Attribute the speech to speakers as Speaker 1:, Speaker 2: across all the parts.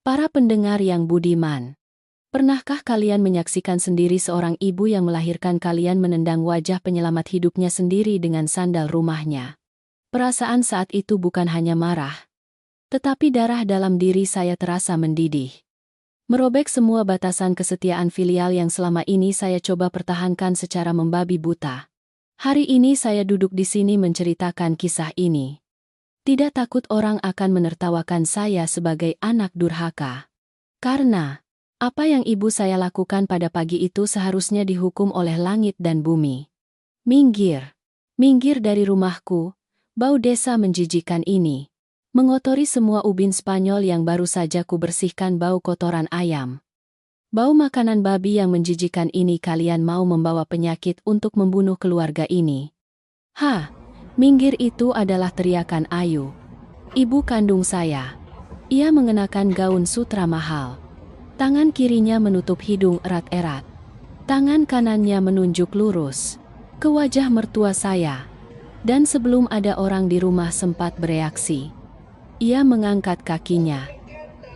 Speaker 1: Para pendengar yang budiman, pernahkah kalian menyaksikan sendiri seorang ibu yang melahirkan kalian menendang wajah penyelamat hidupnya sendiri dengan sandal rumahnya? Perasaan saat itu bukan hanya marah, tetapi darah dalam diri saya terasa mendidih. Merobek semua batasan kesetiaan filial yang selama ini saya coba pertahankan secara membabi buta. Hari ini saya duduk di sini menceritakan kisah ini. Tidak takut orang akan menertawakan saya sebagai anak durhaka. Karena apa yang ibu saya lakukan pada pagi itu seharusnya dihukum oleh langit dan bumi. Minggir. Minggir dari rumahku, bau desa menjijikkan ini. Mengotori semua ubin Spanyol yang baru saja ku bersihkan, bau kotoran ayam. Bau makanan babi yang menjijikkan ini. Kalian mau membawa penyakit untuk membunuh keluarga ini. Minggir, itu adalah teriakan Ayu, ibu kandung saya. Ia mengenakan gaun sutra mahal. Tangan kirinya menutup hidung erat-erat. Tangan kanannya menunjuk lurus ke wajah mertua saya. Dan sebelum ada orang di rumah sempat bereaksi, ia mengangkat kakinya,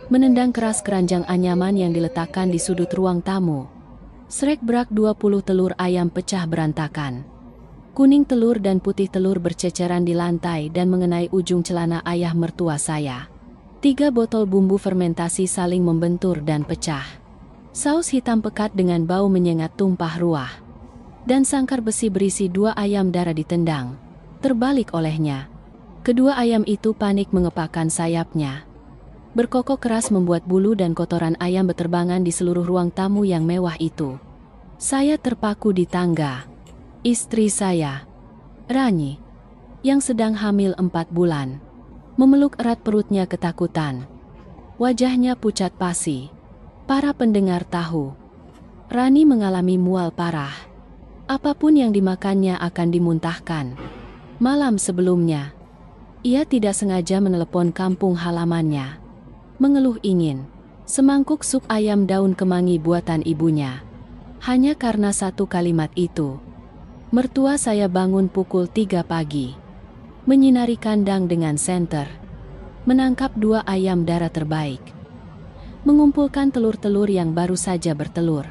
Speaker 1: menendang keras keranjang anyaman yang diletakkan di sudut ruang tamu. Srek-brak 20 telur ayam pecah berantakan. Kuning telur dan putih telur berceceran di lantai dan mengenai ujung celana ayah mertua saya. 3 botol bumbu fermentasi saling membentur dan pecah. Saus hitam pekat dengan bau menyengat tumpah ruah. Dan sangkar besi berisi 2 ayam darah ditendang terbalik olehnya. Kedua ayam itu panik mengepakkan sayapnya. Berkokok keras membuat bulu dan kotoran ayam berterbangan di seluruh ruang tamu yang mewah itu. Saya terpaku di tangga. Istri saya, Rani, yang sedang hamil 4 bulan, memeluk erat perutnya ketakutan. Wajahnya pucat pasi. Para pendengar tahu, Rani mengalami mual parah. Apapun yang dimakannya akan dimuntahkan. Malam sebelumnya, ia tidak sengaja menelepon kampung halamannya, mengeluh ingin semangkuk sup ayam daun kemangi buatan ibunya. Hanya karena satu kalimat itu, mertua saya bangun pukul 3 pagi, menyinari kandang dengan senter, menangkap 2 ayam darah terbaik, mengumpulkan telur-telur yang baru saja bertelur,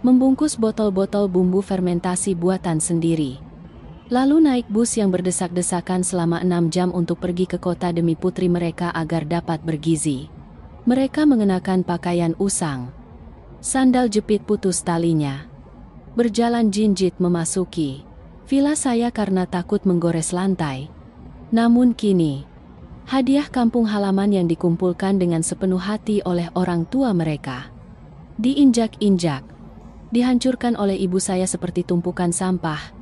Speaker 1: membungkus botol-botol bumbu fermentasi buatan sendiri, lalu naik bus yang berdesak-desakan selama 6 jam untuk pergi ke kota demi putri mereka agar dapat bergizi. Mereka mengenakan pakaian usang, sandal jepit putus talinya, berjalan jinjit memasuki villa saya karena takut menggores lantai. Namun kini, hadiah kampung halaman yang dikumpulkan dengan sepenuh hati oleh orang tua mereka diinjak-injak, dihancurkan oleh ibu saya seperti tumpukan sampah.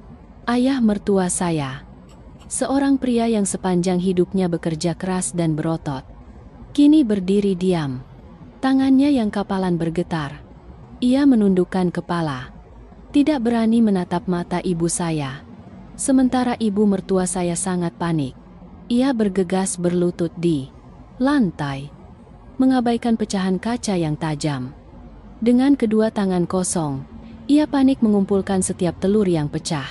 Speaker 1: Ayah mertua saya, seorang pria yang sepanjang hidupnya bekerja keras dan berotot, kini berdiri diam. Tangannya yang kapalan bergetar. Ia menundukkan kepala, tidak berani menatap mata ibu saya. Sementara ibu mertua saya sangat panik. Ia bergegas berlutut di lantai, mengabaikan pecahan kaca yang tajam. Dengan kedua tangan kosong, ia panik mengumpulkan setiap telur yang pecah,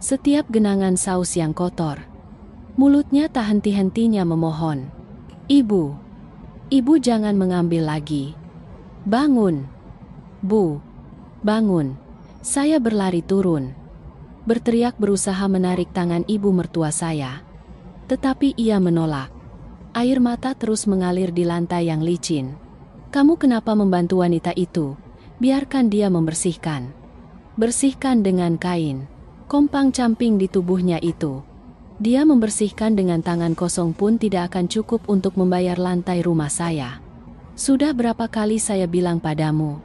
Speaker 1: setiap genangan saus yang kotor. Mulutnya tak henti-hentinya memohon, "Ibu, ibu jangan mengambil lagi. Bangun, Bu, bangun." Saya berlari turun, berteriak berusaha menarik tangan ibu mertua saya. Tetapi ia menolak. Air mata terus mengalir di lantai yang licin. "Kamu kenapa membantu wanita itu? Biarkan dia membersihkan. Bersihkan dengan kain." Kompang-camping di tubuhnya itu. Dia membersihkan dengan tangan kosong pun tidak akan cukup untuk membayar lantai rumah saya. Sudah berapa kali saya bilang padamu,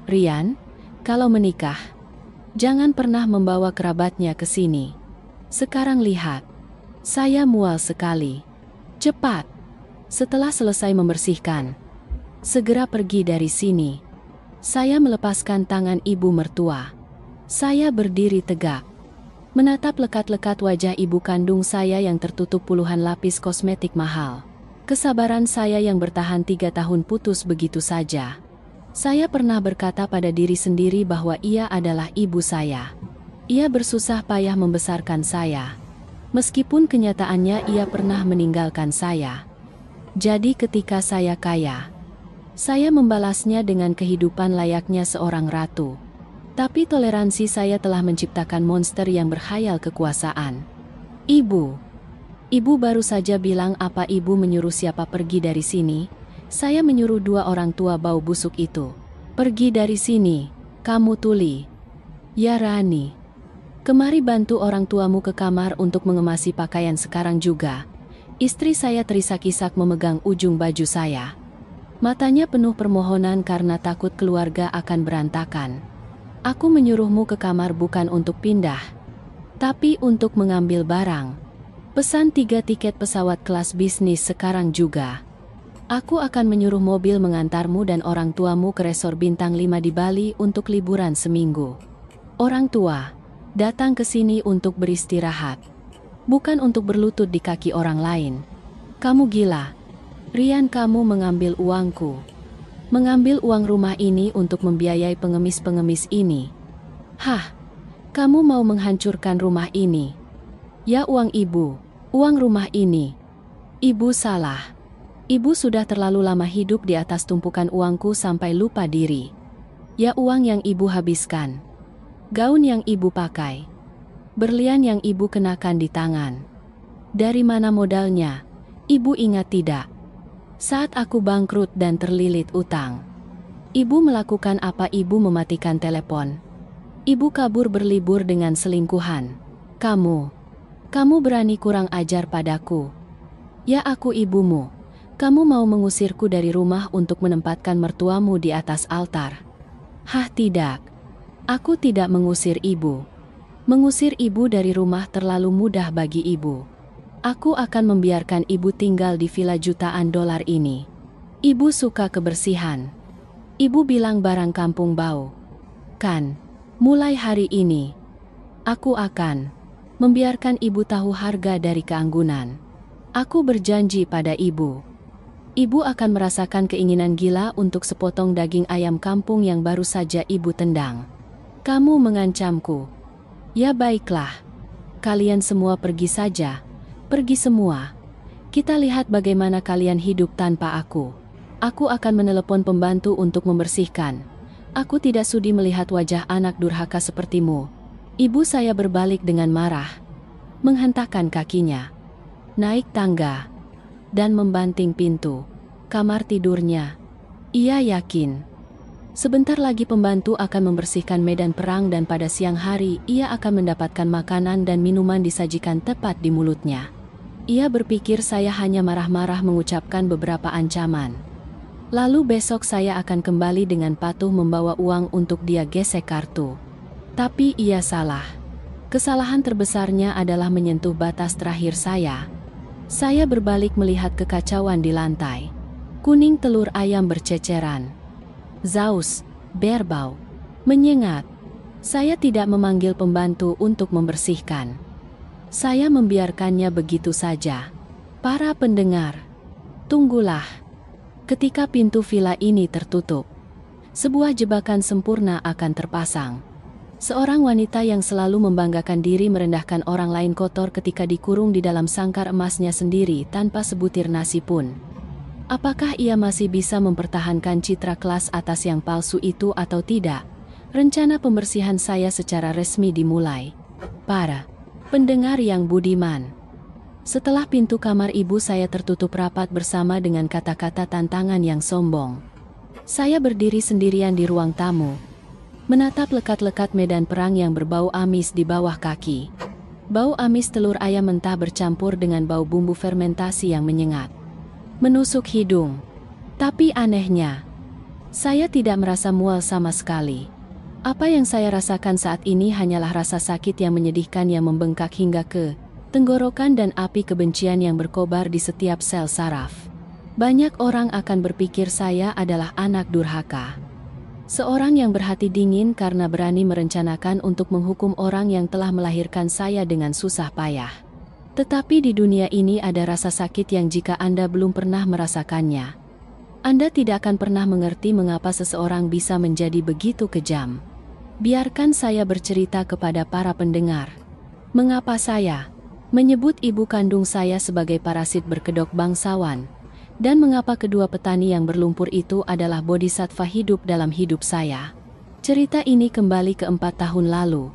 Speaker 1: Rian, kalau menikah, jangan pernah membawa kerabatnya ke sini. Sekarang lihat, saya mual sekali. Cepat, setelah selesai membersihkan, segera pergi dari sini. Saya melepaskan tangan ibu mertua. Saya berdiri tegak, menatap lekat-lekat wajah ibu kandung saya yang tertutup puluhan lapis kosmetik mahal. Kesabaran saya yang bertahan 3 tahun putus begitu saja. Saya pernah berkata pada diri sendiri bahwa ia adalah ibu saya. Ia bersusah payah membesarkan saya. Meskipun kenyataannya ia pernah meninggalkan saya. Jadi ketika saya kaya, Saya membalasnya dengan kehidupan layaknya seorang ratu. Tapi toleransi saya telah menciptakan monster yang berkhayal kekuasaan. Ibu. Ibu baru saja bilang apa ibu menyuruh siapa pergi dari sini? Saya menyuruh dua orang tua bau busuk itu. Pergi dari sini, kamu tuli. Ya Rani. Kemari bantu orang tuamu ke kamar untuk mengemasi pakaian sekarang juga. Istri saya terisak-isak memegang ujung baju saya. Matanya penuh permohonan karena takut keluarga akan berantakan. Aku menyuruhmu ke kamar bukan untuk pindah, tapi untuk mengambil barang. Pesan 3 tiket pesawat kelas bisnis sekarang juga. Aku akan menyuruh mobil mengantarmu dan orang tuamu ke resor bintang 5 di Bali untuk liburan seminggu. Orang tua, datang ke sini untuk beristirahat. Bukan untuk berlutut di kaki orang lain. Kamu gila. Rian, kamu mengambil uangku. Mengambil uang rumah ini untuk membiayai pengemis-pengemis ini. Hah? Kamu mau menghancurkan rumah ini? Ya uang ibu, uang rumah ini. Ibu salah. Ibu sudah terlalu lama hidup di atas tumpukan uangku sampai lupa diri. Ya uang yang ibu habiskan. Gaun yang ibu pakai. Berlian yang ibu kenakan di tangan. Dari mana modalnya? Ibu ingat tidak? Saat aku bangkrut dan terlilit utang, ibu melakukan apa? Ibu mematikan telepon. Ibu kabur berlibur dengan selingkuhan. Kamu berani kurang ajar padaku. Ya aku ibumu. Kamu mau mengusirku dari rumah untuk menempatkan mertuamu di atas altar. Hah, tidak. Aku tidak mengusir ibu. Mengusir ibu dari rumah terlalu mudah bagi ibu. Aku akan membiarkan ibu tinggal di villa jutaan dolar ini. Ibu suka kebersihan. Ibu bilang barang kampung bau. Kan, mulai hari ini, aku akan membiarkan ibu tahu harga dari keanggunan. Aku berjanji pada ibu. Ibu akan merasakan keinginan gila untuk sepotong daging ayam kampung yang baru saja ibu tendang. Kamu mengancamku. Ya baiklah. Kalian semua pergi saja. Pergi semua. Kita lihat bagaimana kalian hidup tanpa aku. Aku akan menelepon pembantu untuk membersihkan. Aku tidak sudi melihat wajah anak durhaka sepertimu. Ibu saya berbalik dengan marah. Menghentakkan kakinya. Naik tangga. Dan membanting pintu. Kamar tidurnya. Ia yakin. Sebentar lagi pembantu akan membersihkan medan perang dan pada siang hari ia akan mendapatkan makanan dan minuman disajikan tepat di mulutnya. Ia berpikir saya hanya marah-marah mengucapkan beberapa ancaman. Lalu besok saya akan kembali dengan patuh membawa uang untuk dia gesek kartu. Tapi ia salah. Kesalahan terbesarnya adalah menyentuh batas terakhir saya. Saya berbalik melihat kekacauan di lantai. Kuning telur ayam berceceran. Zaus, berbau, menyengat. Saya tidak memanggil pembantu untuk membersihkan. Saya membiarkannya begitu saja. Para pendengar, tunggulah. Ketika pintu villa ini tertutup, sebuah jebakan sempurna akan terpasang. Seorang wanita yang selalu membanggakan diri merendahkan orang lain kotor ketika dikurung di dalam sangkar emasnya sendiri tanpa sebutir nasi pun. Apakah ia masih bisa mempertahankan citra kelas atas yang palsu itu atau tidak? Rencana pembersihan saya secara resmi dimulai. Para pendengar yang budiman. Setelah pintu kamar ibu saya tertutup rapat bersama dengan kata-kata tantangan yang sombong, saya berdiri sendirian di ruang tamu, menatap lekat-lekat medan perang yang berbau amis di bawah kaki. Bau amis telur ayam mentah bercampur dengan bau bumbu fermentasi yang menyengat, menusuk hidung. Tapi anehnya, saya tidak merasa mual sama sekali. Apa yang saya rasakan saat ini hanyalah rasa sakit yang menyedihkan yang membengkak hingga ke tenggorokan dan api kebencian yang berkobar di setiap sel saraf. Banyak orang akan berpikir saya adalah anak durhaka. Seorang yang berhati dingin karena berani merencanakan untuk menghukum orang yang telah melahirkan saya dengan susah payah. Tetapi di dunia ini ada rasa sakit yang jika Anda belum pernah merasakannya, Anda tidak akan pernah mengerti mengapa seseorang bisa menjadi begitu kejam. Biarkan saya bercerita kepada para pendengar. Mengapa saya menyebut ibu kandung saya sebagai parasit berkedok bangsawan, Dan mengapa kedua petani yang berlumpur itu adalah bodhisattva hidup dalam hidup saya? Cerita ini kembali ke 4 tahun lalu.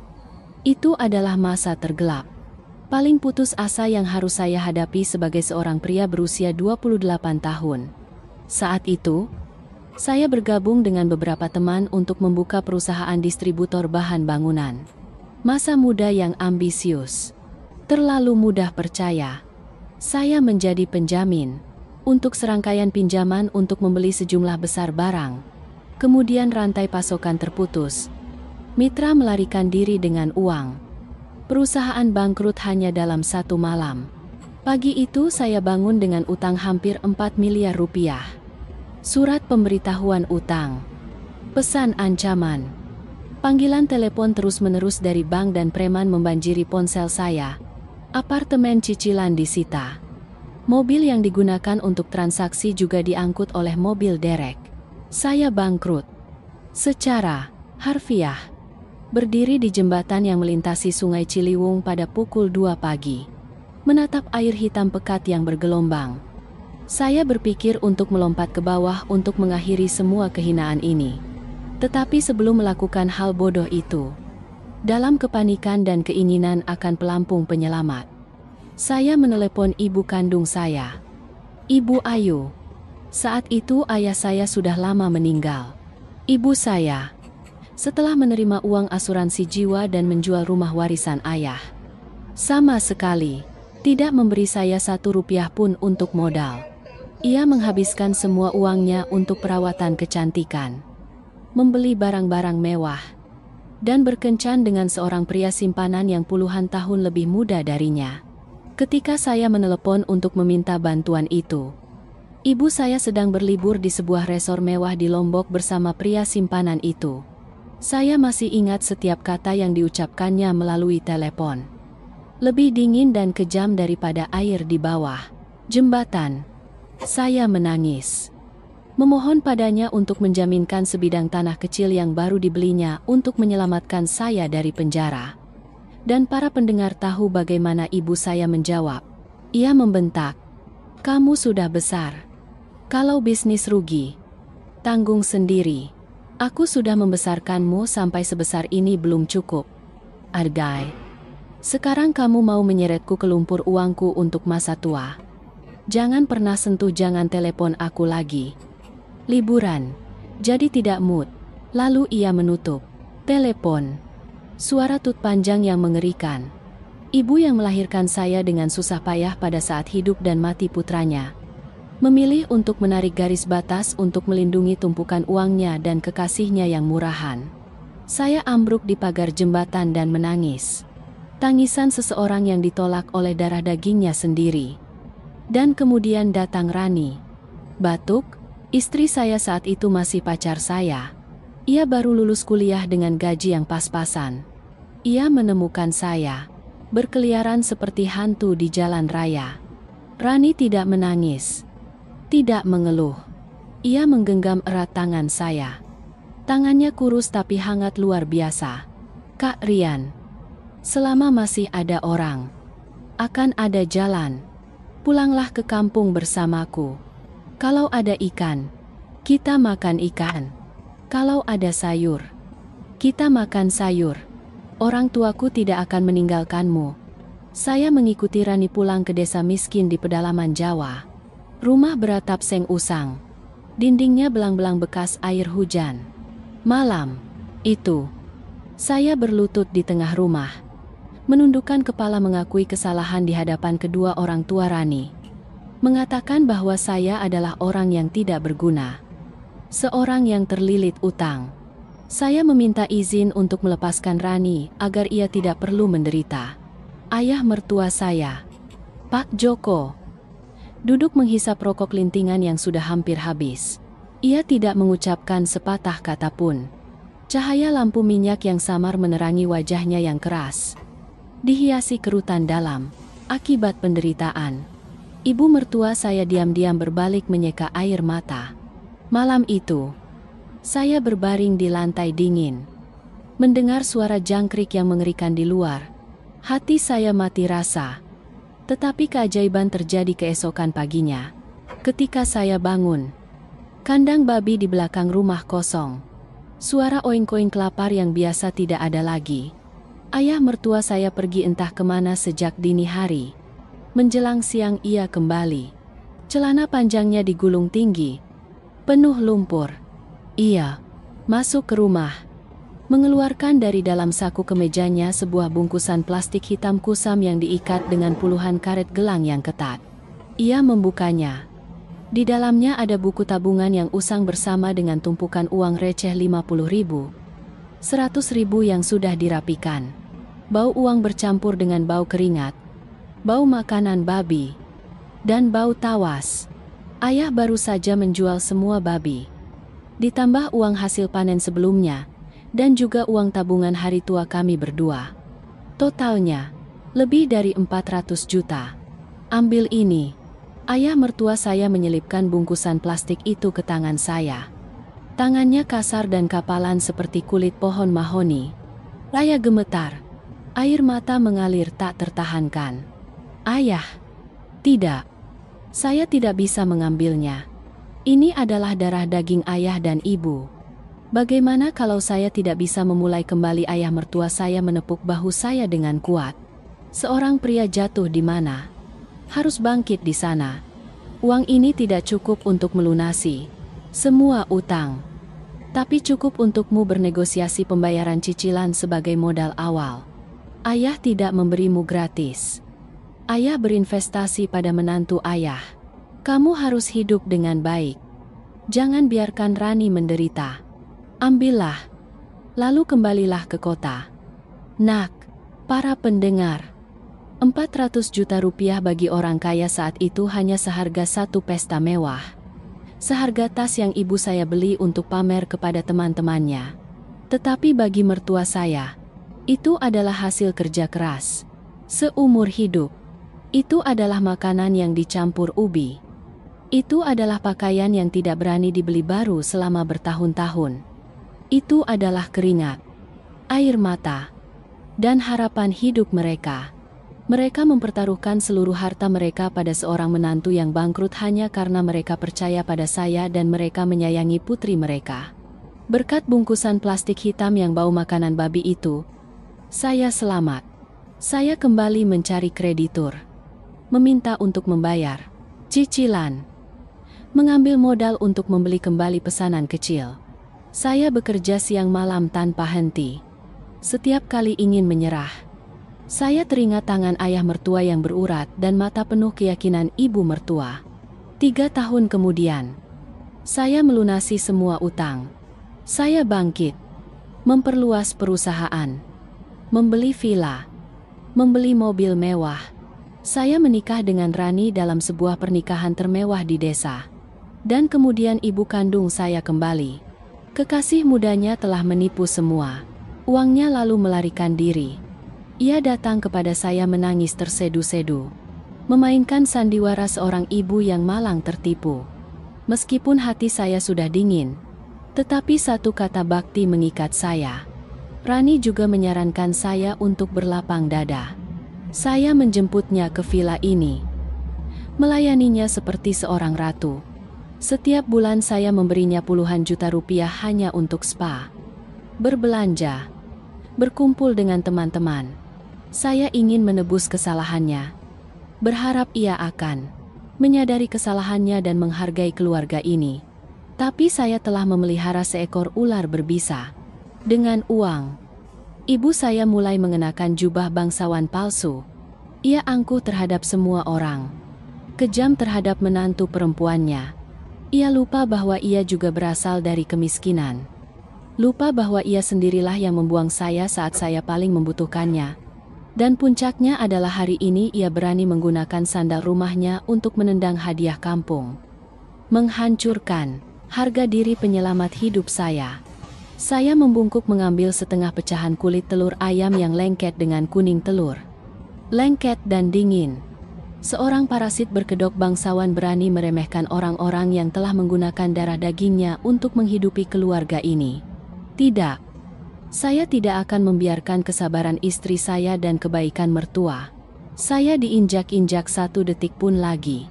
Speaker 1: Itu adalah masa tergelap. Paling putus asa yang harus saya hadapi sebagai seorang pria berusia 28 tahun. Saat itu, saya bergabung dengan beberapa teman untuk membuka perusahaan distributor bahan bangunan. Masa muda yang ambisius. Terlalu mudah percaya. Saya menjadi penjamin untuk serangkaian pinjaman untuk membeli sejumlah besar barang. Kemudian rantai pasokan terputus. Mitra melarikan diri dengan uang. Perusahaan bangkrut hanya dalam 1 malam. Pagi itu saya bangun dengan utang hampir 4 miliar rupiah. Surat pemberitahuan utang. Pesan ancaman. Panggilan telepon terus-menerus dari bank dan preman membanjiri ponsel saya. Apartemen cicilan disita. Mobil yang digunakan untuk transaksi juga diangkut oleh mobil derek. Saya bangkrut. Secara harfiah. Berdiri di jembatan yang melintasi Sungai Ciliwung pada pukul 2 pagi. Menatap air hitam pekat yang bergelombang. Saya berpikir untuk melompat ke bawah untuk mengakhiri semua kehinaan ini. Tetapi sebelum melakukan hal bodoh itu, dalam kepanikan dan keinginan akan pelampung penyelamat, saya menelepon ibu kandung saya, Ibu Ayu. Saat itu ayah saya sudah lama meninggal. Ibu saya, setelah menerima uang asuransi jiwa dan menjual rumah warisan ayah, sama sekali tidak memberi saya 1 rupiah pun untuk modal. Ia menghabiskan semua uangnya untuk perawatan kecantikan, membeli barang-barang mewah, dan berkencan dengan seorang pria simpanan yang puluhan tahun lebih muda darinya. Ketika saya menelepon untuk meminta bantuan itu, ibu saya sedang berlibur di sebuah resor mewah di Lombok bersama pria simpanan itu. Saya masih ingat setiap kata yang diucapkannya melalui telepon. Lebih dingin dan kejam daripada air di bawah jembatan. Saya menangis, memohon padanya untuk menjaminkan sebidang tanah kecil yang baru dibelinya untuk menyelamatkan saya dari penjara. Dan para pendengar tahu bagaimana ibu saya menjawab. Ia membentak, "Kamu sudah besar. Kalau bisnis rugi, tanggung sendiri. Aku sudah membesarkanmu sampai sebesar ini belum cukup. Argai, sekarang kamu mau menyeretku ke lumpur uangku untuk masa tua. Jangan pernah sentuh, jangan telepon aku lagi. Liburan, jadi tidak mood." Lalu ia menutup telepon. Suara tut panjang yang mengerikan. Ibu yang melahirkan saya dengan susah payah pada saat hidup dan mati putranya, memilih untuk menarik garis batas untuk melindungi tumpukan uangnya dan kekasihnya yang murahan. Saya ambruk di pagar jembatan dan menangis. Tangisan seseorang yang ditolak oleh darah dagingnya sendiri. Dan kemudian datang Rani. Batuk, istri saya saat itu masih pacar saya. Ia baru lulus kuliah dengan gaji yang pas-pasan. Ia menemukan saya berkeliaran seperti hantu di jalan raya. Rani tidak menangis, tidak mengeluh. Ia menggenggam erat tangan saya. Tangannya kurus tapi hangat luar biasa. "Kak Rian, selama masih ada orang, akan ada jalan. Pulanglah ke kampung bersamaku. Kalau ada ikan, kita makan ikan. Kalau ada sayur, kita makan sayur. Orang tuaku tidak akan meninggalkanmu." Saya mengikuti Rani pulang ke desa miskin di pedalaman Jawa. Rumah beratap seng usang. Dindingnya belang-belang bekas air hujan. Malam itu, saya berlutut di tengah rumah, menundukkan kepala mengakui kesalahan di hadapan kedua orang tua Rani. Mengatakan bahwa saya adalah orang yang tidak berguna. Seorang yang terlilit utang. Saya meminta izin untuk melepaskan Rani agar ia tidak perlu menderita. Ayah mertua saya, Pak Joko, duduk menghisap rokok lintingan yang sudah hampir habis. Ia tidak mengucapkan sepatah kata pun. Cahaya lampu minyak yang samar menerangi wajahnya yang keras, dihiasi kerutan dalam akibat penderitaan. Ibu mertua saya diam-diam berbalik menyeka air mata. Malam itu, saya berbaring di lantai dingin, mendengar suara jangkrik yang mengerikan di luar. Hati saya mati rasa. Tetapi keajaiban terjadi keesokan paginya. Ketika saya bangun, kandang babi di belakang rumah kosong. Suara oink-oink lapar yang biasa tidak ada lagi. Ayah mertua saya pergi entah kemana sejak dini hari. Menjelang siang ia kembali. Celana panjangnya digulung tinggi, penuh lumpur. Ia masuk ke rumah, mengeluarkan dari dalam saku kemejanya sebuah bungkusan plastik hitam kusam yang diikat dengan puluhan karet gelang yang ketat. Ia membukanya. Di dalamnya ada buku tabungan yang usang bersama dengan tumpukan uang receh 50.000, 100.000 yang sudah dirapikan. Bau uang bercampur dengan bau keringat, bau makanan babi, dan bau tawas. Ayah baru saja menjual semua babi. Ditambah uang hasil panen sebelumnya, dan juga uang tabungan hari tua kami berdua. Totalnya, lebih dari 400 juta. Ambil ini. Ayah mertua saya menyelipkan bungkusan plastik itu ke tangan saya. Tangannya kasar dan kapalan seperti kulit pohon mahoni. Saya gemetar. Air mata mengalir tak tertahankan. Ayah, tidak. Saya tidak bisa mengambilnya. Ini adalah darah daging ayah dan ibu. Bagaimana kalau saya tidak bisa memulai kembali? Ayah mertua saya menepuk bahu saya dengan kuat. Seorang pria jatuh di mana? Harus bangkit di sana. Uang ini tidak cukup untuk melunasi semua utang, tapi cukup untukmu bernegosiasi pembayaran cicilan sebagai modal awal. Ayah tidak memberimu gratis. Ayah berinvestasi pada menantu ayah. Kamu harus hidup dengan baik. Jangan biarkan Rani menderita. Ambillah, lalu kembalilah ke kota. Nak, para pendengar, 400 juta rupiah bagi orang kaya saat itu hanya seharga satu pesta mewah. Seharga tas yang ibu saya beli untuk pamer kepada teman-temannya. Tetapi bagi mertua saya, itu adalah hasil kerja keras seumur hidup. Itu adalah makanan yang dicampur ubi. Itu adalah pakaian yang tidak berani dibeli baru selama bertahun-tahun. Itu adalah keringat, air mata, dan harapan hidup mereka. Mereka mempertaruhkan seluruh harta mereka pada seorang menantu yang bangkrut hanya karena mereka percaya pada saya dan mereka menyayangi putri mereka. Berkat bungkusan plastik hitam yang bau makanan babi itu, saya selamat. Saya kembali mencari kreditur, meminta untuk membayar cicilan, mengambil modal untuk membeli kembali pesanan kecil. Saya bekerja siang malam tanpa henti. Setiap kali ingin menyerah, saya teringat tangan ayah mertua yang berurat dan mata penuh keyakinan ibu mertua. 3 tahun kemudian, saya melunasi semua utang. Saya bangkit, memperluas perusahaan, membeli villa, membeli mobil mewah. Saya menikah dengan Rani dalam sebuah pernikahan termewah di desa. Dan kemudian ibu kandung saya kembali. Kekasih mudanya telah menipu semua. Uangnya lalu melarikan diri. Ia datang kepada saya menangis tersedu-sedu, memainkan sandiwara seorang ibu yang malang tertipu. Meskipun hati saya sudah dingin, tetapi satu kata bakti mengikat saya. Rani juga menyarankan saya untuk berlapang dada. Saya menjemputnya ke villa ini, melayaninya seperti seorang ratu. Setiap bulan saya memberinya puluhan juta rupiah hanya untuk spa, berbelanja, berkumpul dengan teman-teman. Saya ingin menebus kesalahannya, berharap ia akan menyadari kesalahannya dan menghargai keluarga ini. Tapi saya telah memelihara seekor ular berbisa. Dengan uang, ibu saya mulai mengenakan jubah bangsawan palsu. Ia angkuh terhadap semua orang, kejam terhadap menantu perempuannya. Ia lupa bahwa ia juga berasal dari kemiskinan. Lupa bahwa ia sendirilah yang membuang saya saat saya paling membutuhkannya. Dan puncaknya adalah hari ini ia berani menggunakan sandal rumahnya untuk menendang hadiah kampung. Menghancurkan harga diri penyelamat hidup saya. Saya membungkuk mengambil setengah pecahan kulit telur ayam yang lengket dengan kuning telur. Lengket dan dingin. Seorang parasit berkedok bangsawan berani meremehkan orang-orang yang telah menggunakan darah dagingnya untuk menghidupi keluarga ini. Tidak. Saya tidak akan membiarkan kesabaran istri saya dan kebaikan mertua saya diinjak-injak satu detik pun lagi.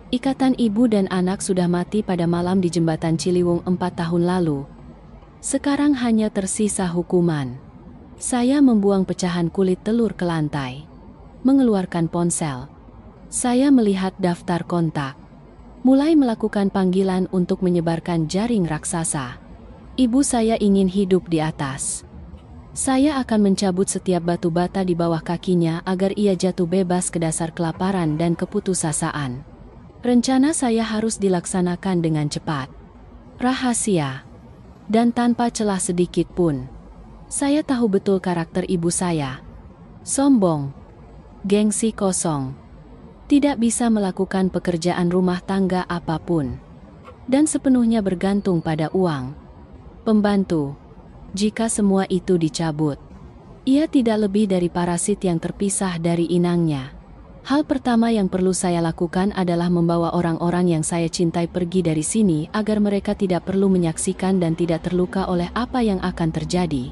Speaker 1: Ikatan ibu dan anak sudah mati pada malam di jembatan Ciliwung 4 tahun lalu. Sekarang hanya tersisa hukuman. Saya membuang pecahan kulit telur ke lantai. Mengeluarkan ponsel. Saya melihat daftar kontak. Mulai melakukan panggilan untuk menyebarkan jaring raksasa. Ibu saya ingin hidup di atas. Saya akan mencabut setiap batu bata di bawah kakinya agar ia jatuh bebas ke dasar kelaparan dan keputusasaan. Rencana saya harus dilaksanakan dengan cepat. Rahasia. Dan tanpa celah sedikit pun. Saya tahu betul karakter ibu saya. Sombong. Gengsi kosong. Tidak bisa melakukan pekerjaan rumah tangga apapun. Dan sepenuhnya bergantung pada uang. Pembantu. Jika semua itu dicabut, ia tidak lebih dari parasit yang terpisah dari inangnya. Hal pertama yang perlu saya lakukan adalah membawa orang-orang yang saya cintai pergi dari sini agar mereka tidak perlu menyaksikan dan tidak terluka oleh apa yang akan terjadi.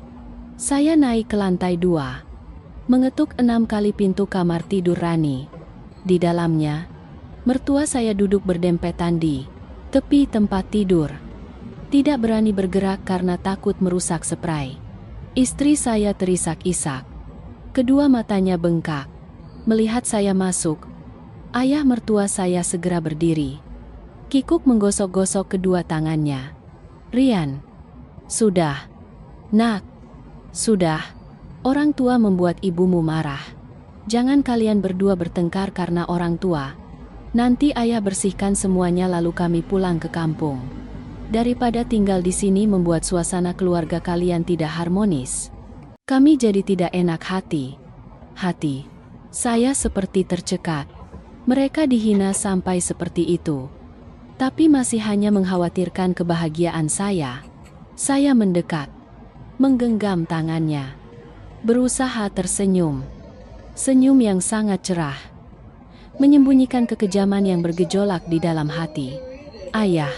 Speaker 1: Saya naik ke lantai 2. Mengetuk 6 kali pintu kamar tidur Rani. Di dalamnya, mertua saya duduk berdempetan di tepi tempat tidur. Tidak berani bergerak karena takut merusak spray. Istri saya terisak-isak. Kedua matanya bengkak. Melihat saya masuk, ayah mertua saya segera berdiri. Kikuk menggosok-gosok kedua tangannya. Rian. Sudah. Nak. Sudah. Orang tua membuat ibumu marah. Jangan kalian berdua bertengkar karena orang tua. Nanti ayah bersihkan semuanya lalu kami pulang ke kampung. Daripada tinggal di sini membuat suasana keluarga kalian tidak harmonis. Kami jadi tidak enak hati. Saya seperti tercekat. Mereka dihina sampai seperti itu. Tapi masih hanya mengkhawatirkan kebahagiaan saya. Saya mendekat. Menggenggam tangannya. Berusaha tersenyum. Senyum yang sangat cerah. Menyembunyikan kekejaman yang bergejolak di dalam hati. Ayah.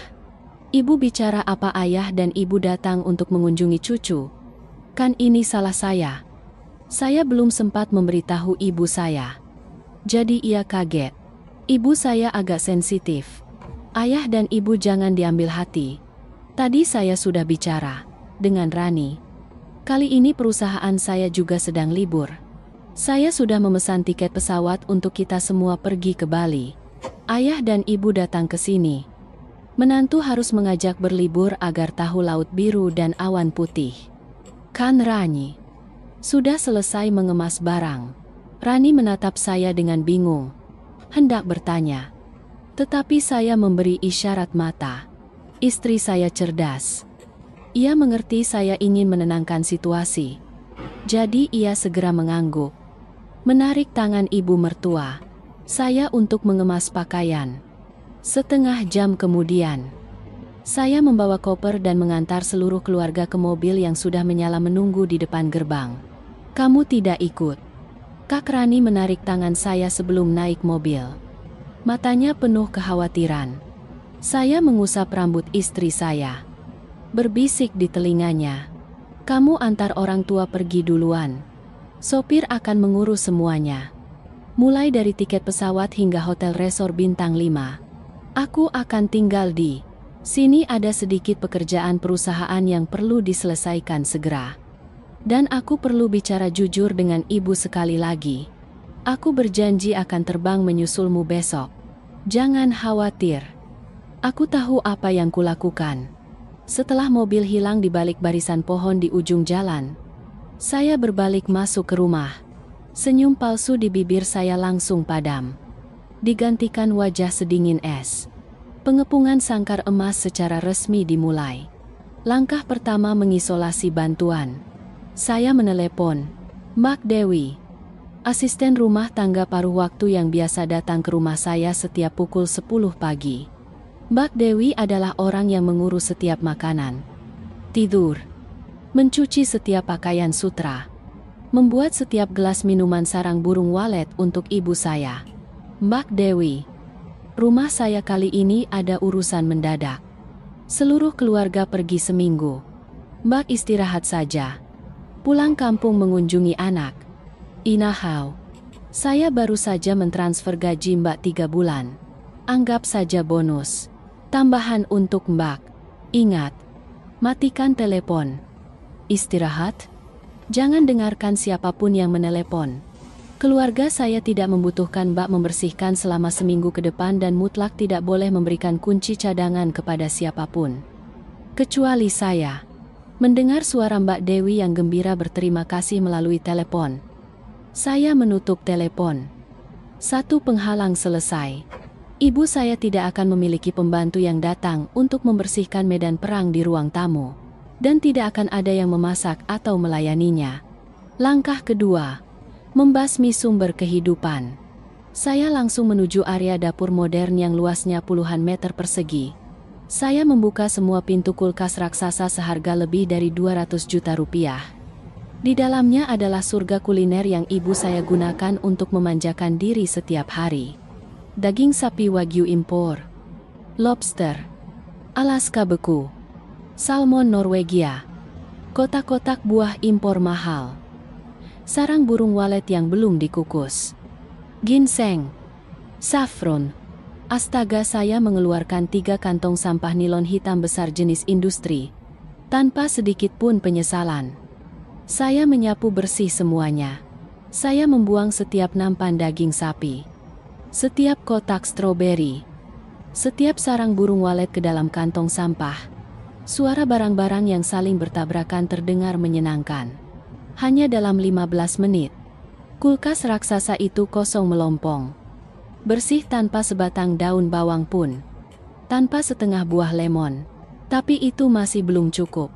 Speaker 1: Ibu bicara apa ayah dan ibu datang untuk mengunjungi cucu? Kan ini salah saya. Saya belum sempat memberitahu ibu saya. Jadi ia kaget. Ibu saya agak sensitif. Ayah dan ibu jangan diambil hati. Tadi saya sudah bicara dengan Rani. Kali ini perusahaan saya juga sedang libur. Saya sudah memesan tiket pesawat untuk kita semua pergi ke Bali. Ayah dan ibu datang ke sini. Menantu harus mengajak berlibur agar tahu laut biru dan awan putih. Kan Rani sudah selesai mengemas barang. Rani menatap saya dengan bingung. Hendak bertanya. Tetapi saya memberi isyarat mata. Istri saya cerdas. Ia mengerti saya ingin menenangkan situasi. Jadi ia segera mengangguk. Menarik tangan ibu mertua saya untuk mengemas pakaian. Setengah jam kemudian, saya membawa koper dan mengantar seluruh keluarga ke mobil yang sudah menyala menunggu di depan gerbang. Kamu tidak ikut? Kak Rani menarik tangan saya sebelum naik mobil. Matanya penuh kekhawatiran. Saya mengusap rambut istri saya. Berbisik di telinganya. Kamu antar orang tua pergi duluan. Sopir akan mengurus semuanya. Mulai dari tiket pesawat hingga hotel resort bintang 5. Aku akan tinggal di sini. Ada sedikit pekerjaan perusahaan yang perlu diselesaikan segera. Dan aku perlu bicara jujur dengan ibu sekali lagi. Aku berjanji akan terbang menyusulmu besok. Jangan khawatir. Aku tahu apa yang kulakukan. Setelah mobil hilang di balik barisan pohon di ujung jalan, saya berbalik masuk ke rumah. Senyum palsu di bibir saya langsung padam. Digantikan wajah sedingin es. Pengepungan sangkar emas secara resmi dimulai. Langkah pertama mengisolasi bantuan. Saya menelepon Mbak Dewi, asisten rumah tangga paruh waktu yang biasa datang ke rumah saya setiap pukul 10 pagi. Mbak Dewi adalah orang yang mengurus setiap makanan, tidur, mencuci setiap pakaian sutra, membuat setiap gelas minuman sarang burung walet untuk ibu saya. Mbak Dewi, rumah saya kali ini ada urusan mendadak. Seluruh keluarga pergi seminggu. Mbak istirahat saja. Pulang kampung mengunjungi anak. Inahau. Saya baru saja mentransfer gaji Mbak 3 bulan. Anggap saja bonus. Tambahan untuk Mbak. Ingat, matikan telepon. Istirahat. Jangan dengarkan siapapun yang menelepon. Keluarga saya tidak membutuhkan Mbak membersihkan selama seminggu ke depan dan mutlak tidak boleh memberikan kunci cadangan kepada siapapun. Kecuali saya. Mendengar suara Mbak Dewi yang gembira berterima kasih melalui telepon. Saya menutup telepon. Satu penghalang selesai. Ibu saya tidak akan memiliki pembantu yang datang untuk membersihkan medan perang di ruang tamu. Dan tidak akan ada yang memasak atau melayaninya. Langkah kedua. Membasmi sumber kehidupan. Saya langsung menuju area dapur modern yang luasnya puluhan meter persegi. Saya membuka semua pintu kulkas raksasa seharga lebih dari 200 juta rupiah. Di dalamnya adalah surga kuliner yang ibu saya gunakan untuk memanjakan diri setiap hari. Daging sapi wagyu impor, lobster, Alaska beku, salmon Norwegia, kotak-kotak buah impor mahal, sarang burung walet yang belum dikukus, ginseng, saffron. Astaga, saya mengeluarkan 3 kantong sampah nilon hitam besar jenis industri, tanpa sedikit pun penyesalan. Saya menyapu bersih semuanya. Saya membuang setiap nampan daging sapi, setiap kotak stroberi, setiap sarang burung walet ke dalam kantong sampah. Suara barang-barang yang saling bertabrakan terdengar menyenangkan. Hanya dalam 15 menit, kulkas raksasa itu kosong melompong. Bersih tanpa sebatang daun bawang pun. Tanpa setengah buah lemon. Tapi itu masih belum cukup.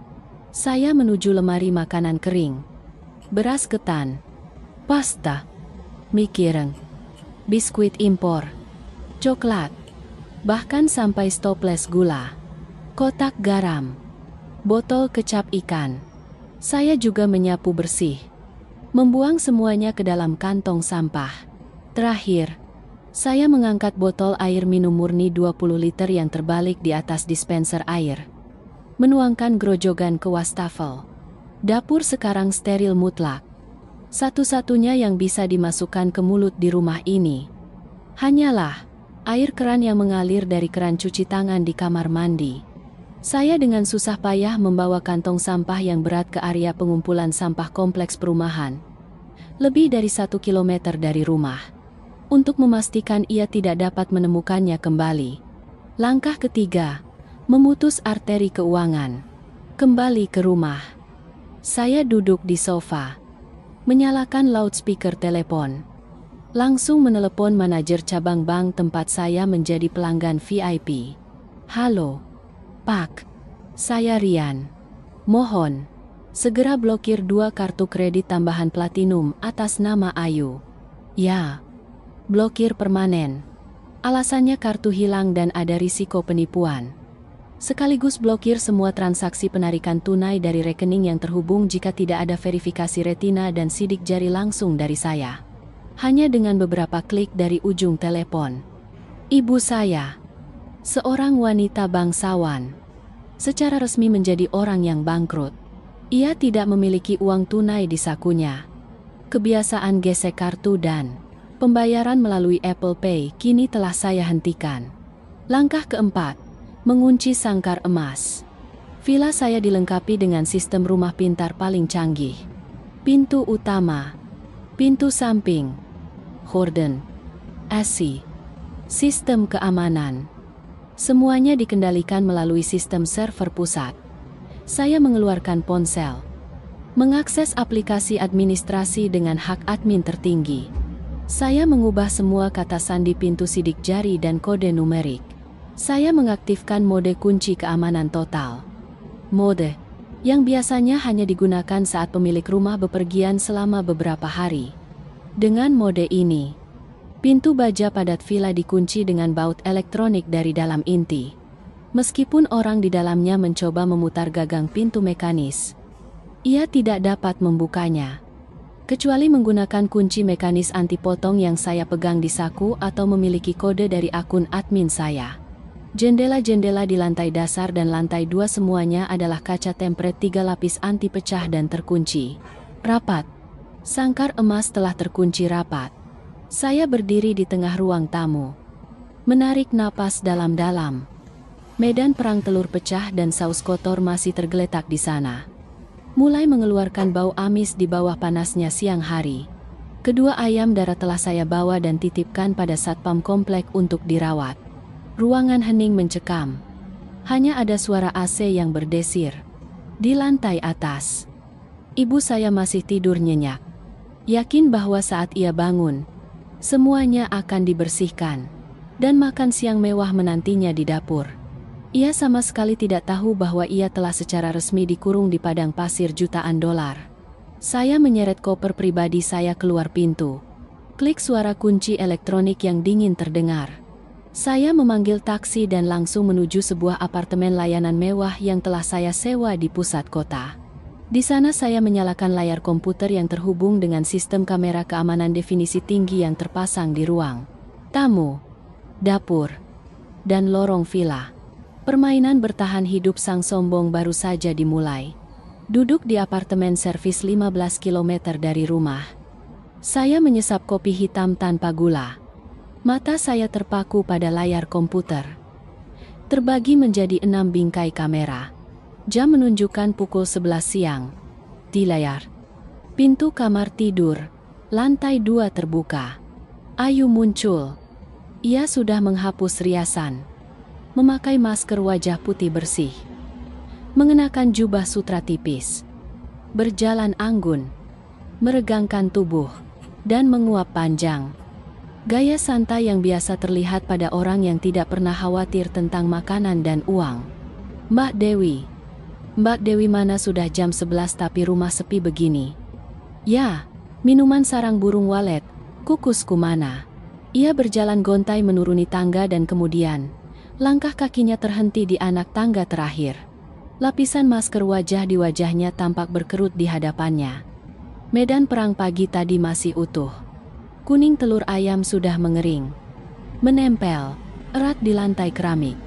Speaker 1: Saya menuju lemari makanan kering. Beras ketan, pasta, mie kireng, biskuit impor, coklat, bahkan sampai stoples gula, kotak garam, botol kecap ikan. Saya juga menyapu bersih. Membuang semuanya ke dalam kantong sampah. Terakhir, saya mengangkat botol air minum murni 20 liter yang terbalik di atas dispenser air. Menuangkan grojogan ke wastafel. Dapur sekarang steril mutlak. Satu-satunya yang bisa dimasukkan ke mulut di rumah ini hanyalah air keran yang mengalir dari keran cuci tangan di kamar mandi. Saya dengan susah payah membawa kantong sampah yang berat ke area pengumpulan sampah kompleks perumahan. Lebih dari 1 kilometer dari rumah. Untuk memastikan ia tidak dapat menemukannya kembali. Langkah ketiga, memutus arteri keuangan. Kembali ke rumah. Saya duduk di sofa, menyalakan loudspeaker telepon. Langsung menelepon manajer cabang bank tempat saya menjadi pelanggan VIP. Halo, Pak. Saya Rian. Mohon, segera blokir 2 kartu kredit tambahan platinum atas nama Ayu. Ya. Blokir permanen. Alasannya kartu hilang dan ada risiko penipuan. Sekaligus blokir semua transaksi penarikan tunai dari rekening yang terhubung jika tidak ada verifikasi retina dan sidik jari langsung dari saya. Hanya dengan beberapa klik dari ujung telepon. Ibu saya, seorang wanita bangsawan, secara resmi menjadi orang yang bangkrut. Ia tidak memiliki uang tunai di sakunya. Kebiasaan gesek kartu dan pembayaran melalui Apple Pay kini telah saya hentikan. Langkah keempat, mengunci sangkar emas. Villa saya dilengkapi dengan sistem rumah pintar paling canggih. Pintu utama, pintu samping, horden, AC, sistem keamanan. Semuanya dikendalikan melalui sistem server pusat. Saya mengeluarkan ponsel, mengakses aplikasi administrasi dengan hak admin tertinggi. Saya mengubah semua kata sandi pintu sidik jari dan kode numerik. Saya mengaktifkan mode kunci keamanan total. Mode yang biasanya hanya digunakan saat pemilik rumah bepergian selama beberapa hari. Dengan mode ini, pintu baja padat villa dikunci dengan baut elektronik dari dalam inti. Meskipun orang di dalamnya mencoba memutar gagang pintu mekanis, ia tidak dapat membukanya. Kecuali menggunakan kunci mekanis anti potong yang saya pegang di saku atau memiliki kode dari akun admin saya. Jendela-jendela di lantai dasar dan lantai 2 semuanya adalah kaca tempret 3 lapis anti pecah dan terkunci rapat. Sangkar emas telah terkunci rapat. Saya berdiri di tengah ruang tamu. Menarik napas dalam-dalam. Medan perang telur pecah dan saus kotor masih tergeletak di sana. Mulai mengeluarkan bau amis di bawah panasnya siang hari. Kedua ayam darah telah saya bawa dan titipkan pada satpam komplek untuk dirawat. Ruangan hening mencekam. Hanya ada suara AC yang berdesir. Di lantai atas, ibu saya masih tidur nyenyak. Yakin bahwa saat ia bangun, semuanya akan dibersihkan. Dan makan siang mewah menantinya di dapur. Ia sama sekali tidak tahu bahwa ia telah secara resmi dikurung di padang pasir jutaan dolar. Saya menyeret koper pribadi saya keluar pintu. Klik suara kunci elektronik yang dingin terdengar. Saya memanggil taksi dan langsung menuju sebuah apartemen layanan mewah yang telah saya sewa di pusat kota. Di sana saya menyalakan layar komputer yang terhubung dengan sistem kamera keamanan definisi tinggi yang terpasang di ruang tamu, dapur, dan lorong villa. Permainan bertahan hidup sang sombong baru saja dimulai. Duduk di apartemen servis 15 km dari rumah. Saya menyesap kopi hitam tanpa gula. Mata saya terpaku pada layar komputer. Terbagi menjadi 6 bingkai kamera. Jam menunjukkan pukul 11 siang. Di layar, pintu kamar tidur, lantai 2 terbuka. Ayu muncul. Ia sudah menghapus riasan. Memakai masker wajah putih bersih. Mengenakan jubah sutra tipis. Berjalan anggun. Meregangkan tubuh. Dan menguap panjang. Gaya santai yang biasa terlihat pada orang yang tidak pernah khawatir tentang makanan dan uang. Mbak Dewi. Mbak Dewi, mana sudah jam 11 tapi rumah sepi begini? Ya, minuman sarang burung walet, kukusku mana? Ia berjalan gontai menuruni tangga dan kemudian langkah kakinya terhenti di anak tangga terakhir. Lapisan masker wajah di wajahnya tampak berkerut di hadapannya. Medan perang pagi tadi masih utuh. Kuning telur ayam sudah mengering. Menempel erat di lantai keramik.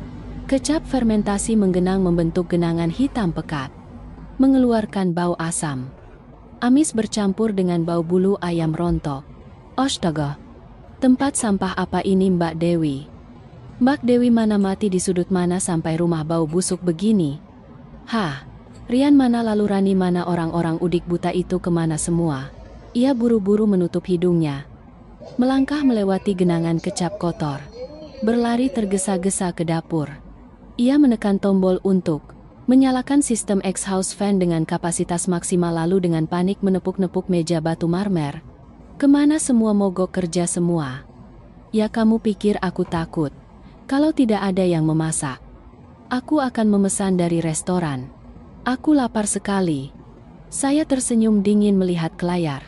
Speaker 1: Kecap fermentasi menggenang membentuk genangan hitam pekat. Mengeluarkan bau asam. Amis bercampur dengan bau bulu ayam rontok. Astaga. Tempat sampah apa ini, Mbak Dewi? Mbak Dewi mana mati di sudut mana sampai rumah bau busuk begini? Hah, Rian mana, lalu Rani mana, orang-orang udik buta itu kemana semua? Ia buru-buru menutup hidungnya. Melangkah melewati genangan kecap kotor. Berlari tergesa-gesa ke dapur. Ia menekan tombol untuk menyalakan sistem exhaust fan dengan kapasitas maksimal, lalu dengan panik menepuk-nepuk meja batu marmer. Kemana semua, mogok kerja semua? Ya, kamu pikir aku takut? Kalau tidak ada yang memasak, aku akan memesan dari restoran. Aku lapar sekali. Saya tersenyum dingin melihat ke layar.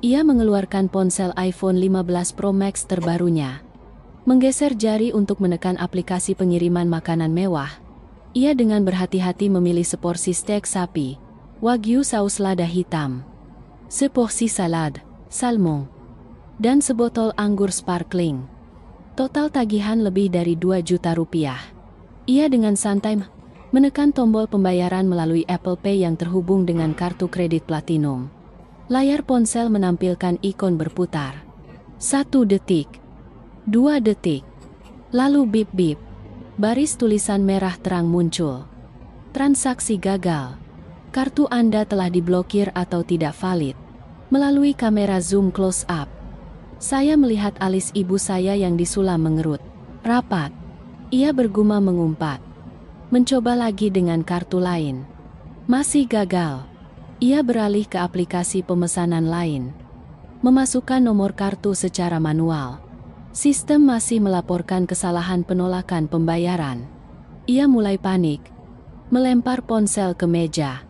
Speaker 1: Ia mengeluarkan ponsel iPhone 15 Pro Max terbarunya. Menggeser jari untuk menekan aplikasi pengiriman makanan mewah. Ia dengan berhati-hati memilih seporsi steak sapi, wagyu saus lada hitam, seporsi salad, salmon, dan sebotol anggur sparkling. Total tagihan lebih dari 2 juta rupiah. Ia dengan santai menekan tombol pembayaran melalui Apple Pay yang terhubung dengan kartu kredit platinum. Layar ponsel menampilkan ikon berputar. 1 detik. 2 detik. Lalu bip-bip. Baris tulisan merah terang muncul. Transaksi gagal. Kartu Anda telah diblokir atau tidak valid. Melalui kamera zoom close up, saya melihat alis ibu saya yang disulam mengerut rapat. Ia bergumam mengumpat. Mencoba lagi dengan kartu lain. Masih gagal. Ia beralih ke aplikasi pemesanan lain. Memasukkan nomor kartu secara manual. Sistem masih melaporkan kesalahan penolakan pembayaran. Ia mulai panik. Melempar ponsel ke meja.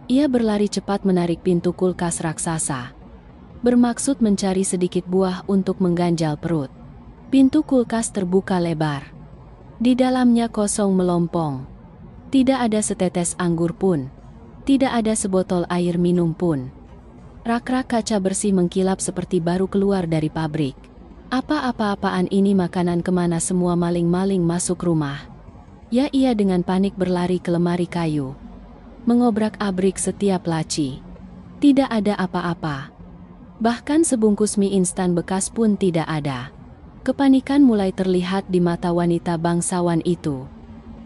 Speaker 1: Ia berlari cepat menarik pintu kulkas raksasa. Bermaksud mencari sedikit buah untuk mengganjal perut. Pintu kulkas terbuka lebar. Di dalamnya kosong melompong. Tidak ada setetes anggur pun. Tidak ada sebotol air minum pun. Rak-rak kaca bersih mengkilap seperti baru keluar dari pabrik. Apa-apaan ini, makanan kemana semua, maling-maling masuk rumah? Ya, ia dengan panik berlari ke lemari kayu. Mengobrak-abrik setiap laci. Tidak ada apa-apa. Bahkan sebungkus mie instan bekas pun tidak ada. Kepanikan mulai terlihat di mata wanita bangsawan itu.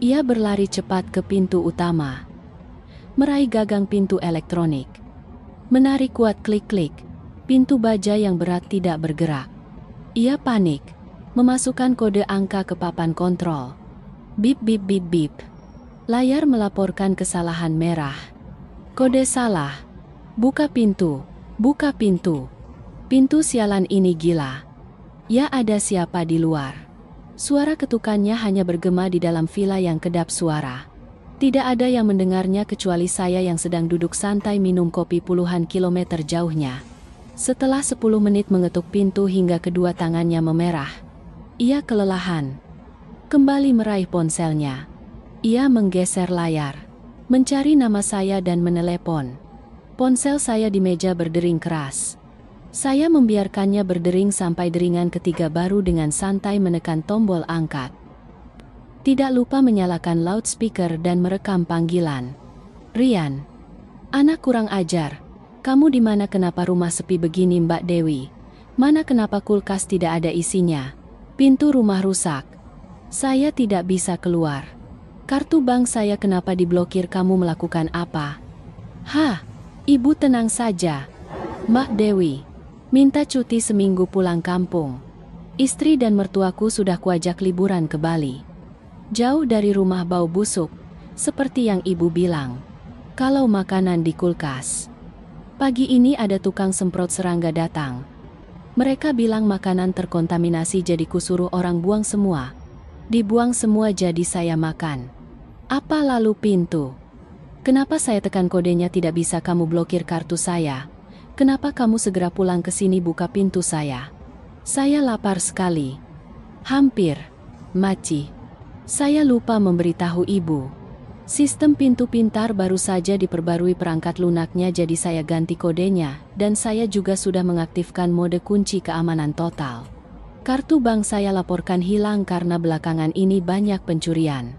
Speaker 1: Ia berlari cepat ke pintu utama, meraih gagang pintu elektronik. Menarik kuat klik-klik, pintu baja yang berat tidak bergerak. Ia panik, memasukkan kode angka ke papan kontrol. Bip bip bip bip. Layar melaporkan kesalahan merah. Kode salah. Buka pintu, buka pintu. Pintu sialan ini gila. Ya, ada siapa di luar? Suara ketukannya hanya bergema di dalam villa yang kedap suara. Tidak ada yang mendengarnya kecuali saya yang sedang duduk santai minum kopi puluhan kilometer jauhnya. Setelah 10 menit mengetuk pintu hingga kedua tangannya memerah, ia kelelahan. Kembali meraih ponselnya. Ia menggeser layar, mencari nama saya dan menelepon. Ponsel saya di meja berdering keras. Saya membiarkannya berdering sampai deringan ketiga baru dengan santai menekan tombol angkat. Tidak lupa menyalakan loudspeaker dan merekam panggilan. Rian. Anak kurang ajar. Kamu di mana? Kenapa rumah sepi begini, Mbak Dewi? Mana kenapa kulkas tidak ada isinya? Pintu rumah rusak. Saya tidak bisa keluar. Kartu bank saya kenapa diblokir? Kamu melakukan apa? Hah? Ibu tenang saja. Mbak Dewi. Minta cuti seminggu pulang kampung. Istri dan mertuaku sudah kuajak liburan ke Bali. Jauh dari rumah bau busuk, seperti yang ibu bilang. Kalau makanan di kulkas. Pagi ini ada tukang semprot serangga datang. Mereka bilang makanan terkontaminasi, jadi kusuruh orang buang semua. Dibuang semua jadi saya makan. Apa lalu pintu? Kenapa saya tekan kodenya tidak bisa? Kamu blokir kartu saya. Kenapa kamu segera pulang ke sini buka pintu saya? Saya lapar sekali. Hampir mati. Saya lupa memberitahu ibu. Sistem pintu pintar baru saja diperbarui perangkat lunaknya, jadi saya ganti kodenya, dan saya juga sudah mengaktifkan mode kunci keamanan total. Kartu bank saya laporkan hilang karena belakangan ini banyak pencurian.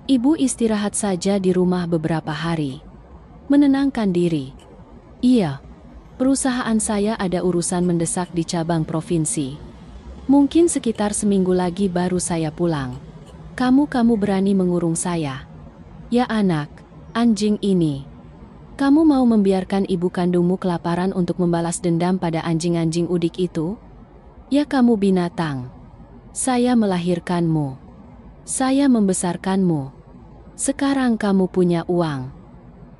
Speaker 1: Ibu istirahat saja di rumah beberapa hari. Menenangkan diri. Iya. Perusahaan saya ada urusan mendesak di cabang provinsi. Mungkin sekitar seminggu lagi baru saya pulang. Kamu berani mengurung saya? Ya anak, anjing ini. Kamu mau membiarkan ibu kandungmu kelaparan untuk membalas dendam pada anjing-anjing udik itu? Ya kamu binatang. Saya melahirkanmu. Saya membesarkanmu. Sekarang kamu punya uang.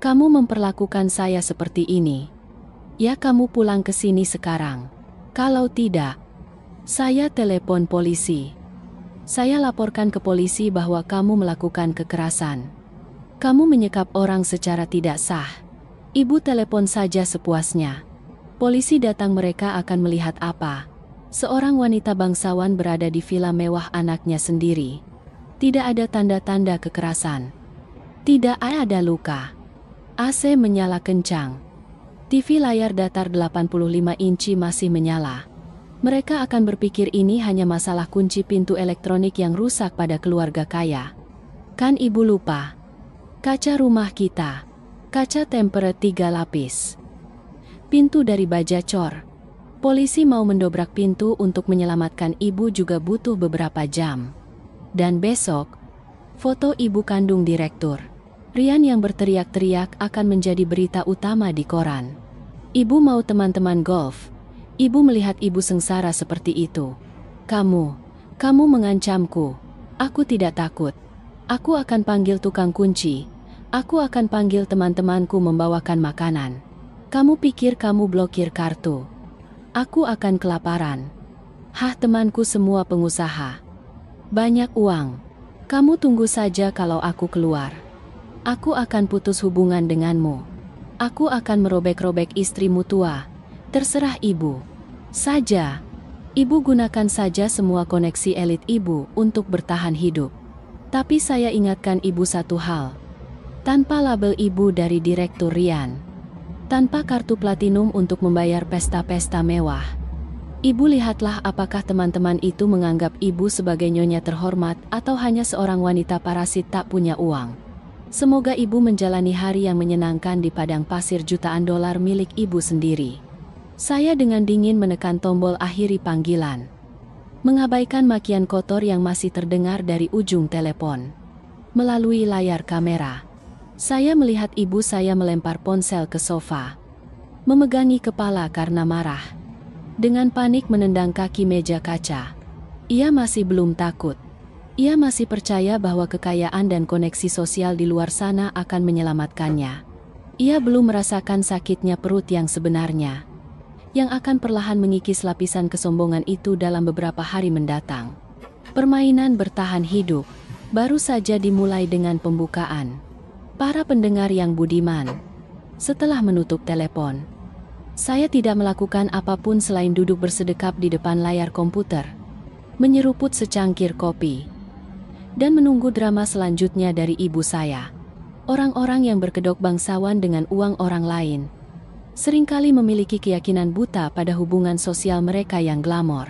Speaker 1: Kamu memperlakukan saya seperti ini. Ya kamu pulang ke sini sekarang. Kalau tidak, saya telepon polisi. Saya laporkan ke polisi bahwa kamu melakukan kekerasan. Kamu menyekap orang secara tidak sah. Ibu telepon saja sepuasnya. Polisi datang, mereka akan melihat apa? Seorang wanita bangsawan berada di villa mewah anaknya sendiri. Tidak ada tanda-tanda kekerasan. Tidak ada luka. AC menyala kencang. TV layar datar 85 inci masih menyala. Mereka akan berpikir ini hanya masalah kunci pintu elektronik yang rusak pada keluarga kaya. Kan ibu lupa? Kaca rumah kita. Kaca tempered 3 lapis. Pintu dari baja cor. Polisi mau mendobrak pintu untuk menyelamatkan ibu juga butuh beberapa jam. Dan besok, foto ibu kandung direktur Rian yang berteriak-teriak akan menjadi berita utama di koran. Ibu mau teman-teman golf. Ibu melihat ibu sengsara seperti itu. Kamu mengancamku. Aku tidak takut. Aku akan panggil tukang kunci. Aku akan panggil teman-temanku membawakan makanan. Kamu pikir kamu blokir kartu? Aku akan kelaparan. Hah, temanku semua pengusaha. Banyak uang. Kamu tunggu saja kalau aku keluar. Aku akan putus hubungan denganmu. Aku akan merobek-robek istrimu tua. Terserah ibu. Saja. Ibu gunakan saja semua koneksi elit ibu untuk bertahan hidup. Tapi saya ingatkan ibu satu hal. Tanpa label ibu dari Direktur Rian. Tanpa kartu platinum untuk membayar pesta-pesta mewah. Ibu lihatlah apakah teman-teman itu menganggap ibu sebagai nyonya terhormat atau hanya seorang wanita parasit tak punya uang. Semoga ibu menjalani hari yang menyenangkan di padang pasir jutaan dolar milik ibu sendiri. Saya dengan dingin menekan tombol akhiri panggilan. mengabaikan makian kotor yang masih terdengar dari ujung telepon. Melalui layar kamera, saya melihat ibu saya melempar ponsel ke sofa, memegangi kepala karena marah. Dengan panik menendang kaki meja kaca. Ia masih belum takut. Ia masih percaya bahwa kekayaan dan koneksi sosial di luar sana akan menyelamatkannya. Ia belum merasakan sakitnya perut yang sebenarnya, yang akan perlahan mengikis lapisan kesombongan itu dalam beberapa hari mendatang. Permainan bertahan hidup baru saja dimulai dengan pembukaan. Para pendengar yang budiman, setelah menutup telepon, saya tidak melakukan apapun selain duduk bersedekap di depan layar komputer, menyeruput secangkir kopi, dan menunggu drama selanjutnya dari ibu saya. Orang-orang yang berkedok bangsawan dengan uang orang lain seringkali memiliki keyakinan buta pada hubungan sosial mereka yang glamor.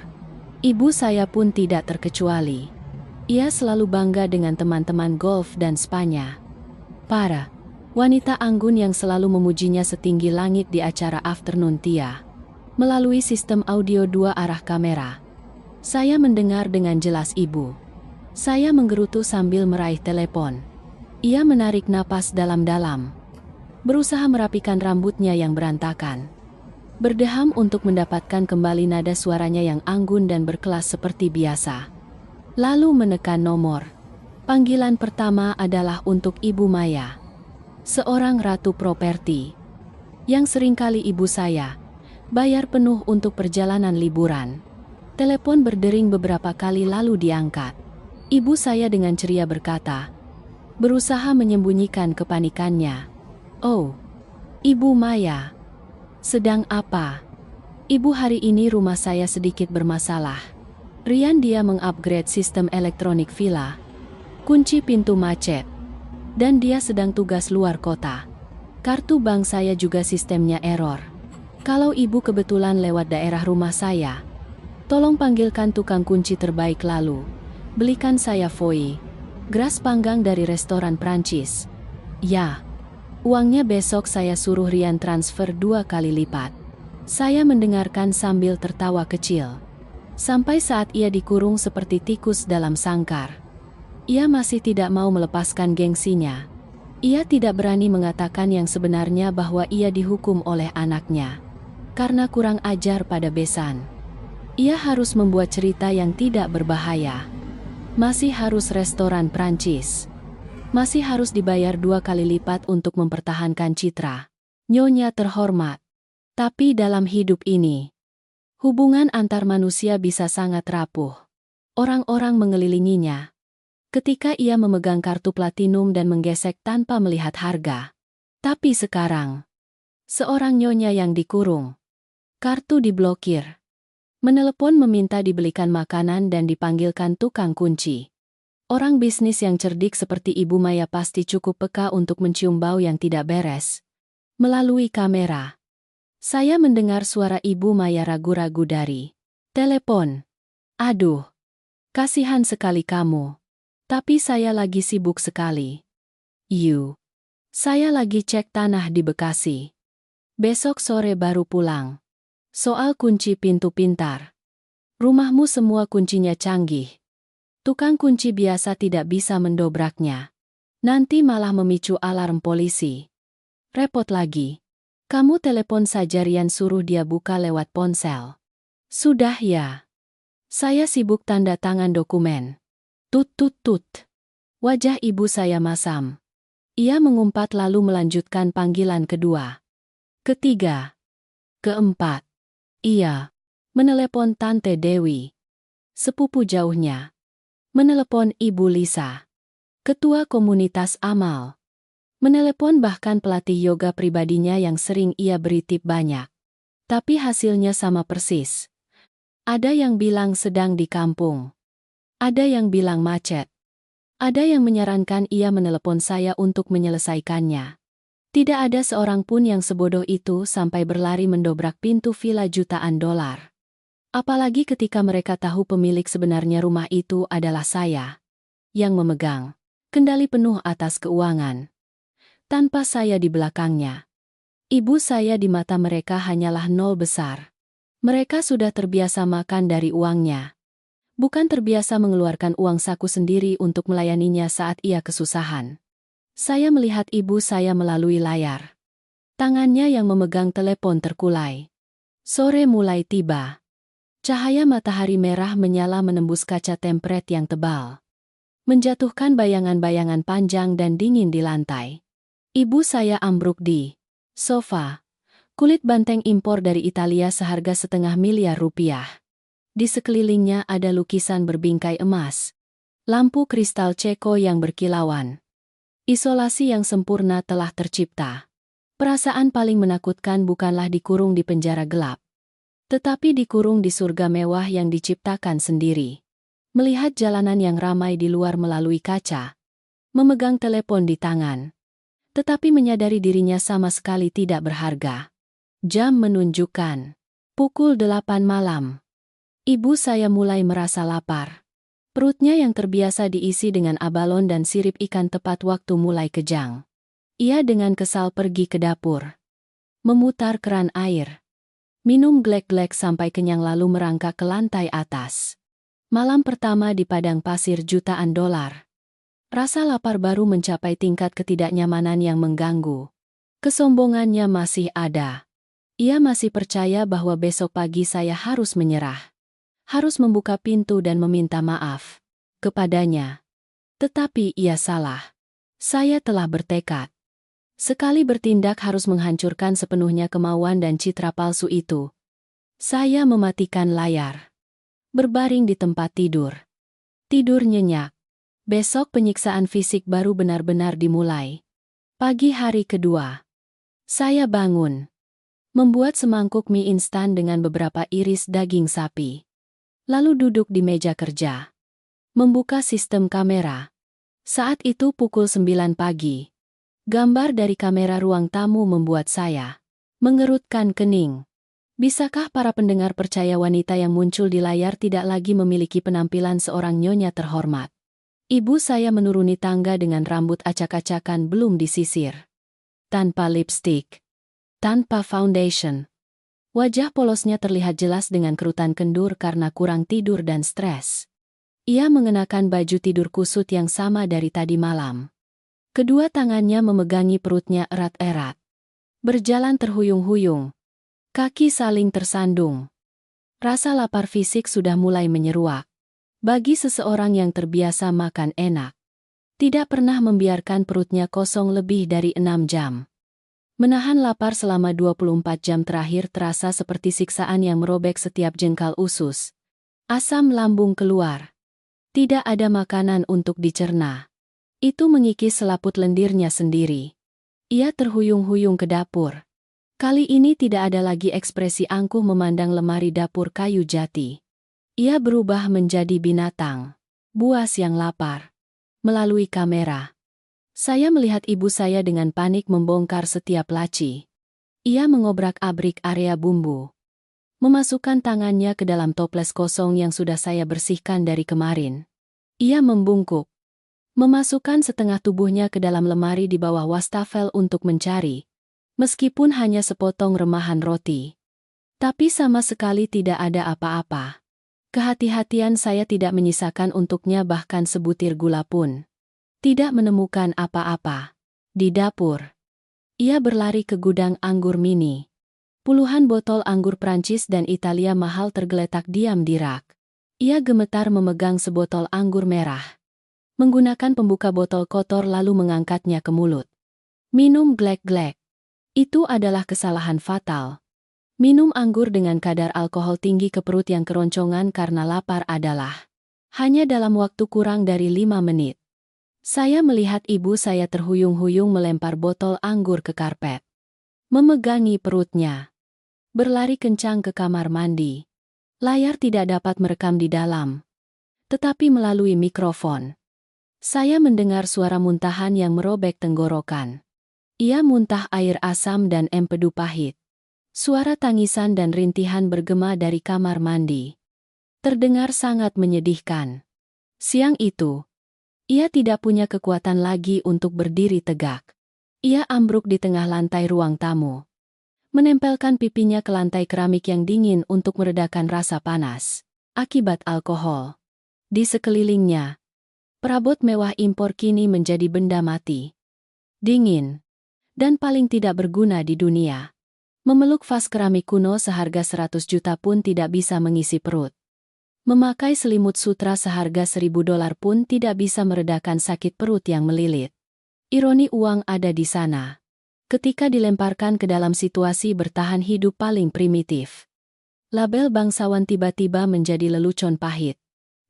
Speaker 1: Ibu saya pun tidak terkecuali. Ia selalu bangga dengan teman-teman golf dan spanya. Para wanita anggun yang selalu memujinya setinggi langit di acara afternoon tea. Melalui sistem audio 2 arah kamera, saya mendengar dengan jelas ibu. Saya menggerutu sambil meraih telepon. Ia menarik napas dalam-dalam, berusaha merapikan rambutnya yang berantakan. Berdeham untuk mendapatkan kembali nada suaranya yang anggun dan berkelas seperti biasa. Lalu menekan nomor. Panggilan pertama adalah untuk Ibu Maya, seorang ratu properti, yang seringkali ibu saya bayar penuh untuk perjalanan liburan. Telepon berdering beberapa kali lalu diangkat. Ibu saya dengan ceria berkata, berusaha menyembunyikan kepanikannya. "Oh, Ibu Maya. Sedang apa?" "Ibu, hari ini rumah saya sedikit bermasalah. Rian dia mengupgrade sistem elektronik villa. Kunci pintu macet. Dan dia sedang tugas luar kota. Kartu bank saya juga sistemnya error. Kalau ibu kebetulan lewat daerah rumah saya, tolong panggilkan tukang kunci terbaik lalu belikan saya foie gras panggang dari restoran Prancis. Ya, uangnya besok saya suruh Rian transfer 2 kali lipat." Saya mendengarkan sambil tertawa kecil. Sampai saat ia dikurung seperti tikus dalam sangkar, ia masih tidak mau melepaskan gengsinya. Ia tidak berani mengatakan yang sebenarnya bahwa ia dihukum oleh anaknya karena kurang ajar pada besan. Ia harus membuat cerita yang tidak berbahaya. Masih harus restoran Prancis. Masih harus dibayar 2 kali lipat untuk mempertahankan citra. Nyonya terhormat. Tapi dalam hidup ini, hubungan antar manusia bisa sangat rapuh. Orang-orang mengelilinginya. Ketika ia memegang kartu platinum dan menggesek tanpa melihat harga. Tapi sekarang, seorang nyonya yang dikurung, kartu diblokir, menelepon meminta dibelikan makanan dan dipanggilkan tukang kunci. Orang bisnis yang cerdik seperti Ibu Maya pasti cukup peka untuk mencium bau yang tidak beres. Melalui kamera, saya mendengar suara Ibu Maya ragu-ragu dari telepon. "Aduh, kasihan sekali kamu. Tapi saya lagi sibuk sekali. Saya lagi cek tanah di Bekasi. Besok sore baru pulang. Soal kunci pintu pintar. Rumahmu semua kuncinya canggih. Tukang kunci biasa tidak bisa mendobraknya. Nanti malah memicu alarm polisi. Repot lagi. Kamu telepon saja Rian, suruh dia buka lewat ponsel." "Sudah ya. Saya sibuk tanda tangan dokumen." Tut tut tut. Wajah ibu saya masam. Ia mengumpat lalu melanjutkan panggilan kedua, ketiga, keempat. Ia menelepon Tante Dewi, sepupu jauhnya. Menelepon Ibu Lisa, ketua komunitas amal. Menelepon bahkan pelatih yoga pribadinya yang sering ia beri tip banyak. Tapi hasilnya sama persis. Ada yang bilang sedang di kampung. Ada yang bilang macet. Ada yang menyarankan ia menelepon saya untuk menyelesaikannya. Tidak ada seorang pun yang sebodoh itu sampai berlari mendobrak pintu villa jutaan dolar. Apalagi ketika mereka tahu pemilik sebenarnya rumah itu adalah saya, yang memegang kendali penuh atas keuangan. Tanpa saya di belakangnya, ibu saya di mata mereka hanyalah nol besar. Mereka sudah terbiasa makan dari uangnya. Bukan terbiasa mengeluarkan uang saku sendiri untuk melayaninya saat ia kesusahan. Saya melihat ibu saya melalui layar. Tangannya yang memegang telepon terkulai. Sore mulai tiba. Cahaya matahari merah menyala menembus kaca tempret yang tebal, menjatuhkan bayangan-bayangan panjang dan dingin di lantai. Ibu saya ambruk di sofa. Kulit banteng impor dari Italia seharga $500.000. Di sekelilingnya ada lukisan berbingkai emas. Lampu kristal Ceko yang berkilauan. Isolasi yang sempurna telah tercipta. Perasaan paling menakutkan bukanlah dikurung di penjara gelap, tetapi dikurung di surga mewah yang diciptakan sendiri. Melihat jalanan yang ramai di luar melalui kaca. Memegang telepon di tangan. Tetapi menyadari dirinya sama sekali tidak berharga. Jam menunjukkan pukul 8 malam. Ibu saya mulai merasa lapar. Perutnya yang terbiasa diisi dengan abalon dan sirip ikan tepat waktu mulai kejang. Ia dengan kesal pergi ke dapur. Memutar keran air. Minum glek-glek sampai kenyang lalu merangkak ke lantai atas. Malam pertama di padang pasir jutaan dolar. Rasa lapar baru mencapai tingkat ketidaknyamanan yang mengganggu. Kesombongannya masih ada. Ia masih percaya bahwa besok pagi saya harus menyerah. Harus membuka pintu dan meminta maaf kepadanya. Tetapi ia salah. Saya telah bertekad. Sekali bertindak harus menghancurkan sepenuhnya kemauan dan citra palsu itu. Saya mematikan layar. Berbaring di tempat tidur. Tidur nyenyak. Besok penyiksaan fisik baru benar-benar dimulai. Pagi hari kedua. Saya bangun. Membuat semangkuk mie instan dengan beberapa iris daging sapi. Lalu duduk di meja kerja. Membuka sistem kamera. Saat itu pukul 9 pagi. Gambar dari kamera ruang tamu membuat saya mengerutkan kening. Bisakah para pendengar percaya wanita yang muncul di layar tidak lagi memiliki penampilan seorang nyonya terhormat? Ibu saya menuruni tangga dengan rambut acak-acakan belum disisir. Tanpa lipstik. Tanpa foundation. Wajah polosnya terlihat jelas dengan kerutan kendur karena kurang tidur dan stres. Ia mengenakan baju tidur kusut yang sama dari tadi malam. Kedua tangannya memegangi perutnya erat-erat. Berjalan terhuyung-huyung. Kaki saling tersandung. Rasa lapar fisik sudah mulai menyeruak. Bagi seseorang yang terbiasa makan enak. Tidak pernah membiarkan perutnya kosong lebih dari 6 jam. Menahan lapar selama 24 jam terakhir terasa seperti siksaan yang merobek setiap jengkal usus. Asam lambung keluar. Tidak ada makanan untuk dicerna. Itu mengikis selaput lendirnya sendiri. Ia terhuyung-huyung ke dapur. Kali ini tidak ada lagi ekspresi angkuh memandang lemari dapur kayu jati. Ia berubah menjadi binatang. Buas yang lapar. Melalui kamera. Saya melihat ibu saya dengan panik membongkar setiap laci. Ia mengobrak-abrik area bumbu. Memasukkan tangannya ke dalam toples kosong yang sudah saya bersihkan dari kemarin. Ia membungkuk. Memasukkan setengah tubuhnya ke dalam lemari di bawah wastafel untuk mencari. Meskipun hanya sepotong remahan roti. Tapi sama sekali tidak ada apa-apa. Kehati-hatian saya tidak menyisakan untuknya bahkan sebutir gula pun. Tidak menemukan apa-apa. Di dapur. Ia berlari ke gudang anggur mini. Puluhan botol anggur Prancis dan Italia mahal tergeletak diam di rak. Ia gemetar memegang sebotol anggur merah. Menggunakan pembuka botol kotor lalu mengangkatnya ke mulut. Minum glek-glek. Itu adalah kesalahan fatal. Minum anggur dengan kadar alkohol tinggi ke perut yang keroncongan karena lapar adalah hanya dalam waktu kurang dari 5 menit. Saya melihat ibu saya terhuyung-huyung melempar botol anggur ke karpet. Memegangi perutnya. Berlari kencang ke kamar mandi. Layar tidak dapat merekam di dalam. Tetapi melalui mikrofon. Saya mendengar suara muntahan yang merobek tenggorokan. Ia muntah air asam dan empedu pahit. Suara tangisan dan rintihan bergema dari kamar mandi. Terdengar sangat menyedihkan. Siang itu, ia tidak punya kekuatan lagi untuk berdiri tegak. Ia ambruk di tengah lantai ruang tamu. Menempelkan pipinya ke lantai keramik yang dingin untuk meredakan rasa panas. Akibat alkohol. Di sekelilingnya, perabot mewah impor kini menjadi benda mati, dingin, dan paling tidak berguna di dunia. Memeluk vas keramik kuno seharga 100 juta pun tidak bisa mengisi perut. Memakai selimut sutra seharga $1.000 pun tidak bisa meredakan sakit perut yang melilit. Ironi uang ada di sana. Ketika dilemparkan ke dalam situasi bertahan hidup paling primitif, label bangsawan tiba-tiba menjadi lelucon pahit.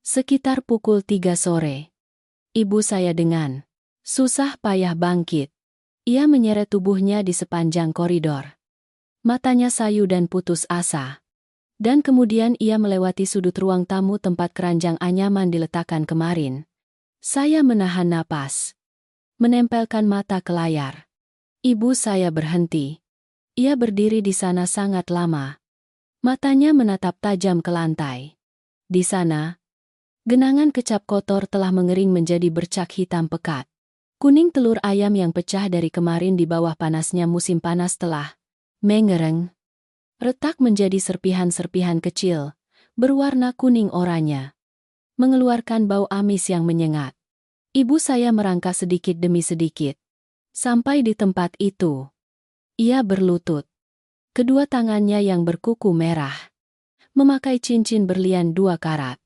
Speaker 1: Sekitar pukul 3 sore. Ibu saya dengan susah payah bangkit. Ia menyeret tubuhnya di sepanjang koridor. Matanya sayu dan putus asa. Dan kemudian ia melewati sudut ruang tamu tempat keranjang anyaman diletakkan kemarin. Saya menahan napas. Menempelkan mata ke layar. Ibu saya berhenti. Ia berdiri di sana sangat lama. Matanya menatap tajam ke lantai. Di sana, genangan kecap kotor telah mengering menjadi bercak hitam pekat. Kuning telur ayam yang pecah dari kemarin di bawah panasnya musim panas telah mengereng. Retak menjadi serpihan-serpihan kecil, berwarna kuning oranye. Mengeluarkan bau amis yang menyengat. Ibu saya merangkak sedikit demi sedikit. Sampai di tempat itu. Ia berlutut. Kedua tangannya yang berkuku merah. Memakai cincin berlian 2 karat.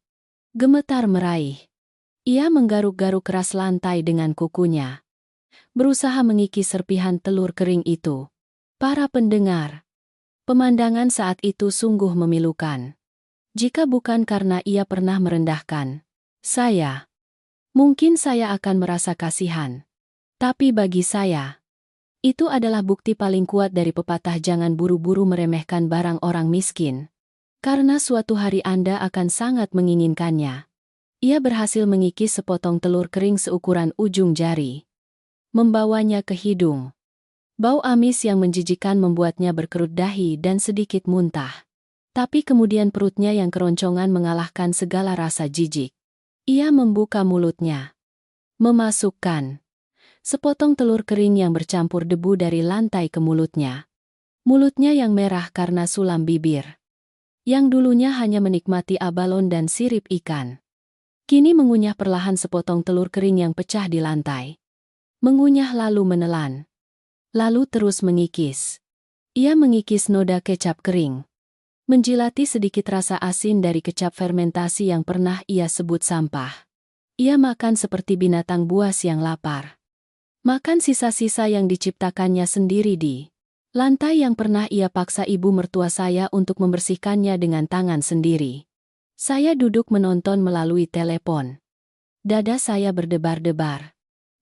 Speaker 1: Gemetar meraih. Ia menggaruk-garuk keras lantai dengan kukunya. Berusaha mengikis serpihan telur kering itu. Para pendengar. Pemandangan saat itu sungguh memilukan. Jika bukan karena ia pernah merendahkan saya, mungkin saya akan merasa kasihan. Tapi bagi saya, itu adalah bukti paling kuat dari pepatah jangan buru-buru meremehkan barang orang miskin. Karena suatu hari Anda akan sangat menginginkannya. Ia berhasil mengikis sepotong telur kering seukuran ujung jari. Membawanya ke hidung. Bau amis yang menjijikan membuatnya berkerut dahi dan sedikit muntah. Tapi kemudian perutnya yang keroncongan mengalahkan segala rasa jijik. Ia membuka mulutnya. Memasukkan sepotong telur kering yang bercampur debu dari lantai ke mulutnya. Mulutnya yang merah karena sulam bibir. Yang dulunya hanya menikmati abalon dan sirip ikan. Kini mengunyah perlahan sepotong telur kering yang pecah di lantai. Mengunyah lalu menelan. Lalu terus mengikis. Ia mengikis noda kecap kering. Menjilati sedikit rasa asin dari kecap fermentasi yang pernah ia sebut sampah. Ia makan seperti binatang buas yang lapar. Makan sisa-sisa yang diciptakannya sendiri di lantai yang pernah ia paksa ibu mertua saya untuk membersihkannya dengan tangan sendiri. Saya duduk menonton melalui telepon. Dada saya berdebar-debar.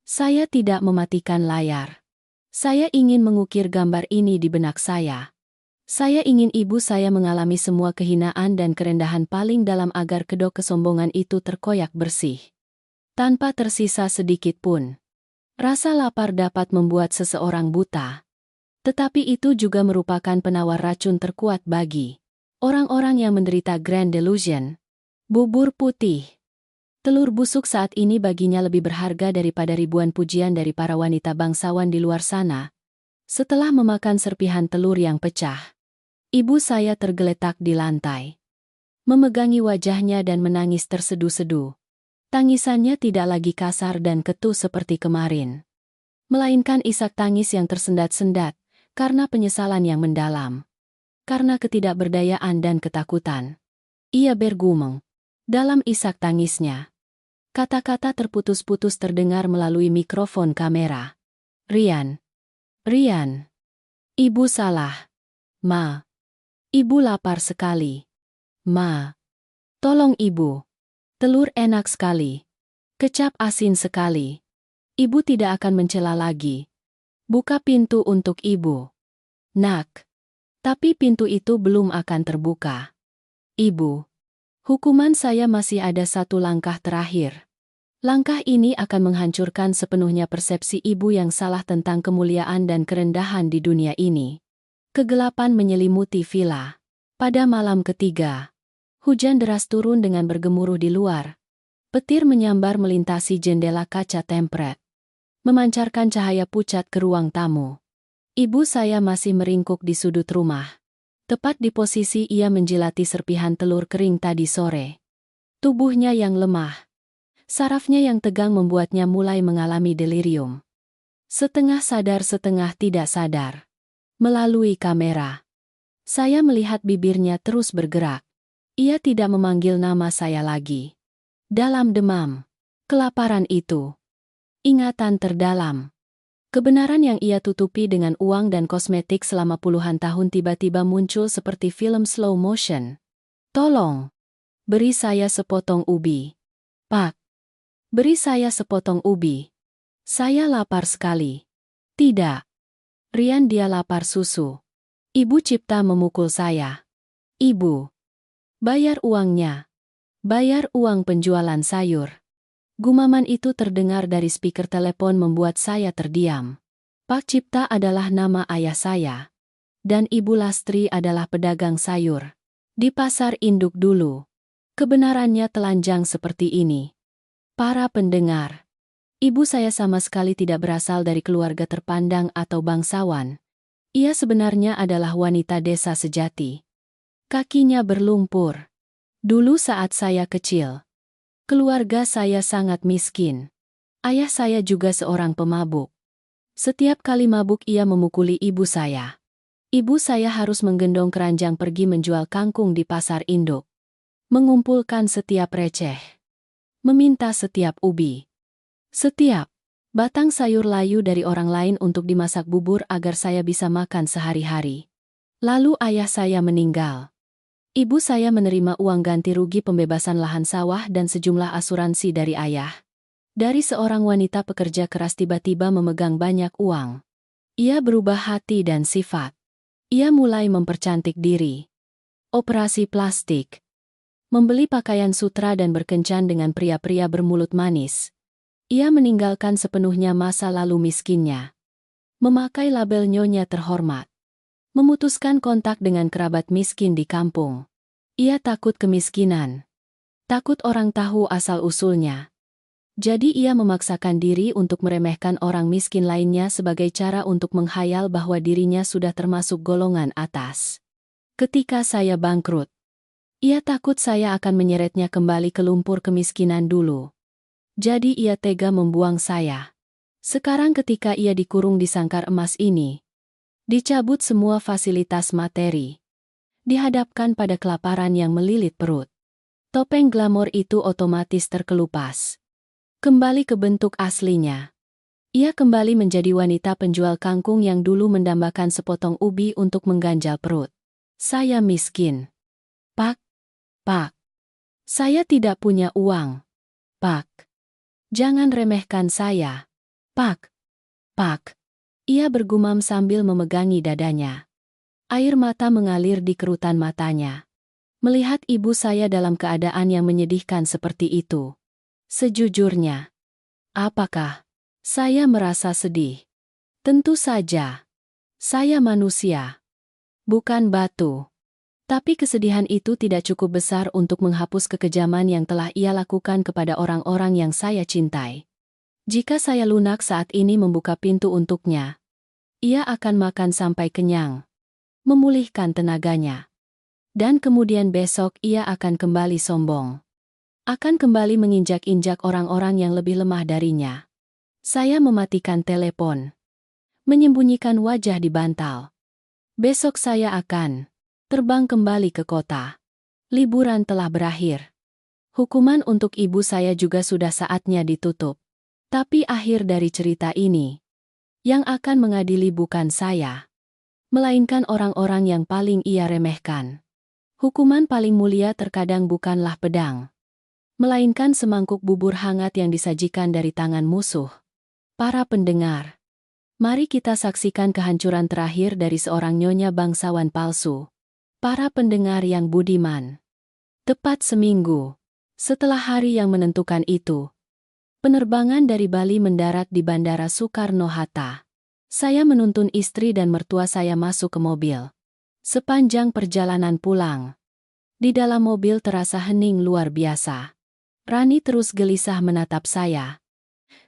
Speaker 1: Saya tidak mematikan layar. Saya ingin mengukir gambar ini di benak saya. Saya ingin ibu saya mengalami semua kehinaan dan kerendahan paling dalam agar kedok kesombongan itu terkoyak bersih. Tanpa tersisa sedikit pun. Rasa lapar dapat membuat seseorang buta. Tetapi itu juga merupakan penawar racun terkuat bagi orang-orang yang menderita Grand Delusion. Bubur putih. Telur busuk saat ini baginya lebih berharga daripada ribuan pujian dari para wanita bangsawan di luar sana. Setelah memakan serpihan telur yang pecah, ibu saya tergeletak di lantai. Memegangi wajahnya dan menangis terseduh-seduh. Tangisannya tidak lagi kasar dan ketuh seperti kemarin. Melainkan isak tangis yang tersendat-sendat, karena penyesalan yang mendalam. Karena ketidakberdayaan dan ketakutan. Ia bergumeng dalam isak tangisnya. Kata-kata terputus-putus terdengar melalui mikrofon kamera. Rian. Rian. Ibu salah. Ma. Ibu lapar sekali. Ma. Tolong ibu. Telur enak sekali. Kecap asin sekali. Ibu tidak akan mencela lagi. Buka pintu untuk ibu. Nak. Tapi pintu itu belum akan terbuka. Ibu. Hukuman saya masih ada satu langkah terakhir. Langkah ini akan menghancurkan sepenuhnya persepsi ibu yang salah tentang kemuliaan dan kerendahan di dunia ini. Kegelapan menyelimuti villa. Pada malam ketiga, hujan deras turun dengan bergemuruh di luar. Petir menyambar melintasi jendela kaca tempret, memancarkan cahaya pucat ke ruang tamu. Ibu saya masih meringkuk di sudut rumah. Tepat di posisi ia menjilati serpihan telur kering tadi sore. Tubuhnya yang lemah, sarafnya yang tegang membuatnya mulai mengalami delirium. Setengah sadar setengah tidak sadar. Melalui kamera, saya melihat bibirnya terus bergerak. Ia tidak memanggil nama saya lagi. Dalam demam, kelaparan itu, ingatan terdalam. Kebenaran yang ia tutupi dengan uang dan kosmetik selama puluhan tahun tiba-tiba muncul seperti film slow motion. Tolong, beri saya sepotong ubi. Pak, beri saya sepotong ubi. Saya lapar sekali. Tidak. Rian, dia lapar susu. Ibu Cipta memukul saya. Ibu, bayar uangnya. Bayar uang penjualan sayur. Gumaman itu terdengar dari speaker telepon membuat saya terdiam. Pak Cipta adalah nama ayah saya. Dan Ibu Lastri adalah pedagang sayur. Di pasar induk dulu. Kebenarannya telanjang seperti ini. Para pendengar, ibu saya sama sekali tidak berasal dari keluarga terpandang atau bangsawan. Ia sebenarnya adalah wanita desa sejati. Kakinya berlumpur. Dulu saat saya kecil, keluarga saya sangat miskin. Ayah saya juga seorang pemabuk. Setiap kali mabuk ia memukuli ibu saya. Ibu saya harus menggendong keranjang pergi menjual kangkung di pasar induk. Mengumpulkan setiap receh. Meminta setiap ubi. Setiap batang sayur layu dari orang lain untuk dimasak bubur agar saya bisa makan sehari-hari. Lalu ayah saya meninggal. Ibu saya menerima uang ganti rugi pembebasan lahan sawah dan sejumlah asuransi dari ayah. Dari seorang wanita pekerja keras tiba-tiba memegang banyak uang. Ia berubah hati dan sifat. Ia mulai mempercantik diri. Operasi plastik. Membeli pakaian sutra dan berkencan dengan pria-pria bermulut manis. Ia meninggalkan sepenuhnya masa lalu miskinnya. Memakai label nyonya terhormat. Memutuskan kontak dengan kerabat miskin di kampung. Ia takut kemiskinan. Takut orang tahu asal-usulnya. Jadi ia memaksakan diri untuk meremehkan orang miskin lainnya sebagai cara untuk menghayal bahwa dirinya sudah termasuk golongan atas. Ketika saya bangkrut, ia takut saya akan menyeretnya kembali ke lumpur kemiskinan dulu. Jadi ia tega membuang saya. Sekarang ketika ia dikurung di sangkar emas ini, dicabut semua fasilitas materi. Dihadapkan pada kelaparan yang melilit perut. Topeng glamor itu otomatis terkelupas. Kembali ke bentuk aslinya. Ia kembali menjadi wanita penjual kangkung yang dulu mendambakan sepotong ubi untuk mengganjal perut. Saya miskin. Pak. Saya tidak punya uang. Pak. Jangan remehkan saya. Pak. Ia bergumam sambil memegangi dadanya. Air mata mengalir di kerutan matanya. Melihat ibu saya dalam keadaan yang menyedihkan seperti itu. Sejujurnya, apakah saya merasa sedih? Tentu saja. Saya manusia, bukan batu. Tapi kesedihan itu tidak cukup besar untuk menghapus kekejaman yang telah ia lakukan kepada orang-orang yang saya cintai. Jika saya lunak saat ini membuka pintu untuknya, ia akan makan sampai kenyang, memulihkan tenaganya. Dan kemudian besok ia akan kembali sombong. Akan kembali menginjak-injak orang-orang yang lebih lemah darinya. Saya mematikan telepon. Menyembunyikan wajah di bantal. Besok saya akan terbang kembali ke kota. Liburan telah berakhir. Hukuman untuk ibu saya juga sudah saatnya ditutup. Tapi akhir dari cerita ini, yang akan mengadili bukan saya, melainkan orang-orang yang paling ia remehkan. Hukuman paling mulia terkadang bukanlah pedang, melainkan semangkuk bubur hangat yang disajikan dari tangan musuh. Para pendengar, mari kita saksikan kehancuran terakhir dari seorang nyonya bangsawan palsu. Para pendengar yang budiman. Tepat seminggu setelah hari yang menentukan itu, penerbangan dari Bali mendarat di Bandara Soekarno-Hatta. Saya menuntun istri dan mertua saya masuk ke mobil. Sepanjang perjalanan pulang, di dalam mobil terasa hening luar biasa. Rani terus gelisah menatap saya.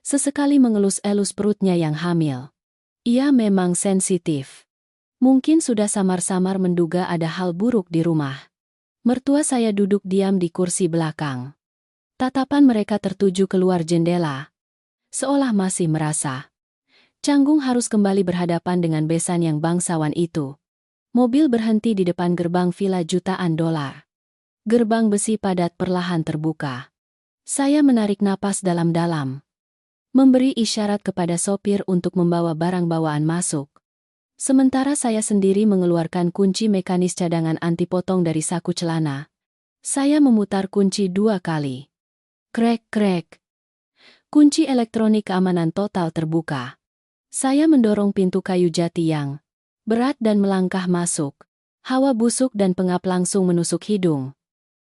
Speaker 1: Sesekali mengelus-elus perutnya yang hamil. Ia memang sensitif. Mungkin sudah samar-samar menduga ada hal buruk di rumah. Mertua saya duduk diam di kursi belakang. Tatapan mereka tertuju keluar jendela, seolah masih merasa canggung harus kembali berhadapan dengan besan yang bangsawan itu. Mobil berhenti di depan gerbang villa jutaan dolar. Gerbang besi padat perlahan terbuka. Saya menarik napas dalam-dalam, memberi isyarat kepada sopir untuk membawa barang bawaan masuk. Sementara saya sendiri mengeluarkan kunci mekanis cadangan anti potong dari saku celana. Saya memutar kunci 2 kali. Krek-krek. Kunci elektronik keamanan total terbuka. Saya mendorong pintu kayu jati yang berat dan melangkah masuk. Hawa busuk dan pengap langsung menusuk hidung.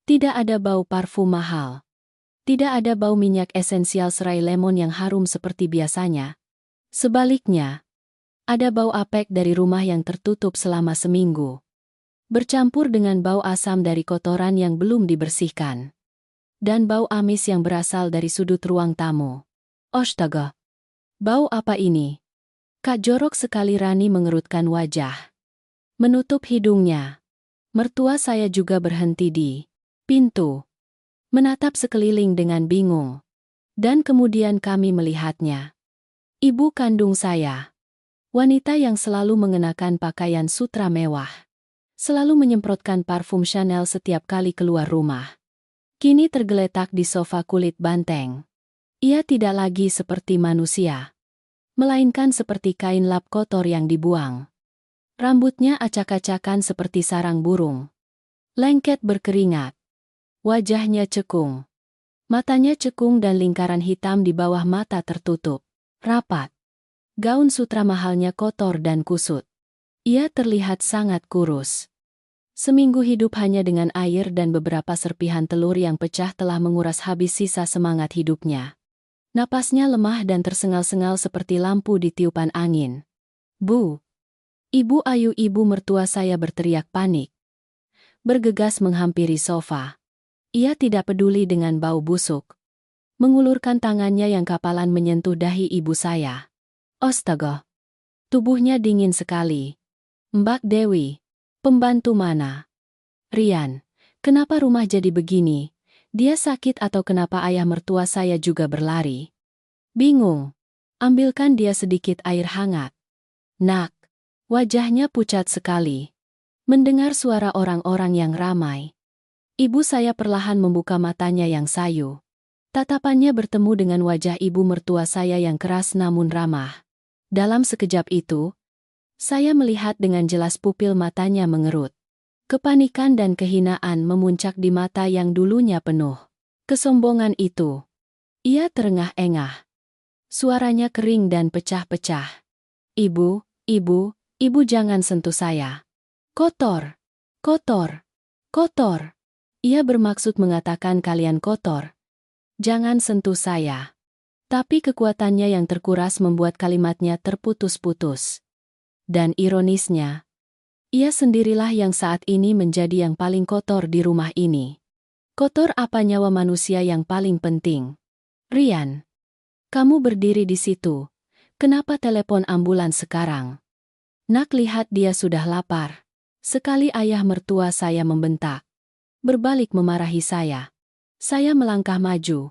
Speaker 1: Tidak ada bau parfum mahal. Tidak ada bau minyak esensial serai lemon yang harum seperti biasanya. Sebaliknya, ada bau apek dari rumah yang tertutup selama seminggu, bercampur dengan bau asam dari kotoran yang belum dibersihkan, dan bau amis yang berasal dari sudut ruang tamu. Astaga! Bau apa ini? Kak jorok sekali. Rani mengerutkan wajah, menutup hidungnya. Mertua saya juga berhenti di pintu, menatap sekeliling dengan bingung. Dan kemudian kami melihatnya. Ibu kandung saya, wanita yang selalu mengenakan pakaian sutra mewah, selalu menyemprotkan parfum Chanel setiap kali keluar rumah, kini tergeletak di sofa kulit banteng. Ia tidak lagi seperti manusia, melainkan seperti kain lap kotor yang dibuang. Rambutnya acak-acakan seperti sarang burung, lengket berkeringat. Wajahnya cekung. Matanya cekung dan lingkaran hitam di bawah mata tertutup rapat. Gaun sutra mahalnya kotor dan kusut. Ia terlihat sangat kurus. Seminggu hidup hanya dengan air dan beberapa serpihan telur yang pecah telah menguras habis sisa semangat hidupnya. Napasnya lemah dan tersengal-sengal seperti lampu di tiupan angin. Bu! Ibu Ayu, ibu mertua saya berteriak panik, bergegas menghampiri sofa. Ia tidak peduli dengan bau busuk. Mengulurkan tangannya yang kapalan menyentuh dahi ibu saya. Astaga! Tubuhnya dingin sekali. Mbak Dewi, pembantu mana? Rian, kenapa rumah jadi begini? Dia sakit atau kenapa ayah mertua saya juga berlari? Bingung. Ambilkan dia sedikit air hangat. Nak, wajahnya pucat sekali. Mendengar suara orang-orang yang ramai, ibu saya perlahan membuka matanya yang sayu. Tatapannya bertemu dengan wajah ibu mertua saya yang keras namun ramah. Dalam sekejap itu, saya melihat dengan jelas pupil matanya mengerut. Kepanikan dan kehinaan memuncak di mata yang dulunya penuh kesombongan itu. Ia terengah-engah. Suaranya kering dan pecah-pecah. Ibu, ibu, ibu jangan sentuh saya. Kotor, kotor, kotor. Ia bermaksud mengatakan kalian kotor. Jangan sentuh saya. Tapi kekuatannya yang terkuras membuat kalimatnya terputus-putus. Dan ironisnya, ia sendirilah yang saat ini menjadi yang paling kotor di rumah ini. Kotor apa nyawa manusia yang paling penting? Rian, kamu berdiri di situ. Kenapa telepon ambulans sekarang? Nak, lihat dia sudah lapar. Sekali ayah mertua saya membentak, berbalik memarahi saya. Saya melangkah maju,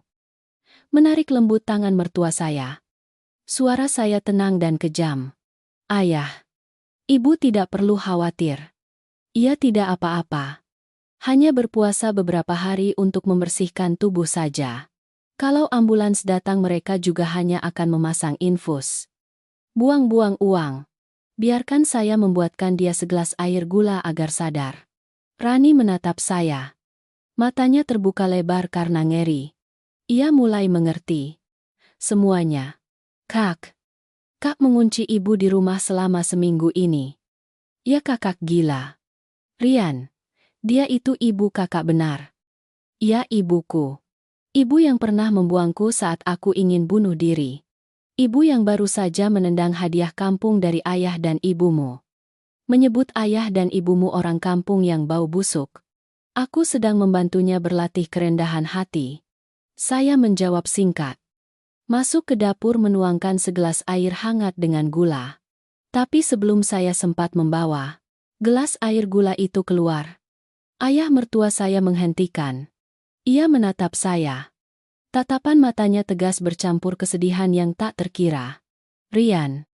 Speaker 1: menarik lembut tangan mertua saya. Suara saya tenang dan kejam. Ayah, ibu tidak perlu khawatir. Ia tidak apa-apa. Hanya berpuasa beberapa hari untuk membersihkan tubuh saja. Kalau ambulans datang mereka juga hanya akan memasang infus. Buang-buang uang. Biarkan saya membuatkan dia segelas air gula agar sadar. Rani menatap saya. Matanya terbuka lebar karena ngeri. Ia mulai mengerti semuanya. Kak mengunci ibu di rumah selama seminggu ini. Ya kakak gila. Rian, dia itu ibu kakak benar. Ya ibuku. Ibu yang pernah membuangku saat aku ingin bunuh diri. Ibu yang baru saja menendang hadiah kampung dari ayah dan ibumu. Menyebut ayah dan ibumu orang kampung yang bau busuk. Aku sedang membantunya berlatih kerendahan hati. Saya menjawab singkat. Masuk ke dapur menuangkan segelas air hangat dengan gula. Tapi sebelum saya sempat membawa gelas air gula itu keluar, ayah mertua saya menghentikan. Ia menatap saya. Tatapan matanya tegas bercampur kesedihan yang tak terkira. Rian,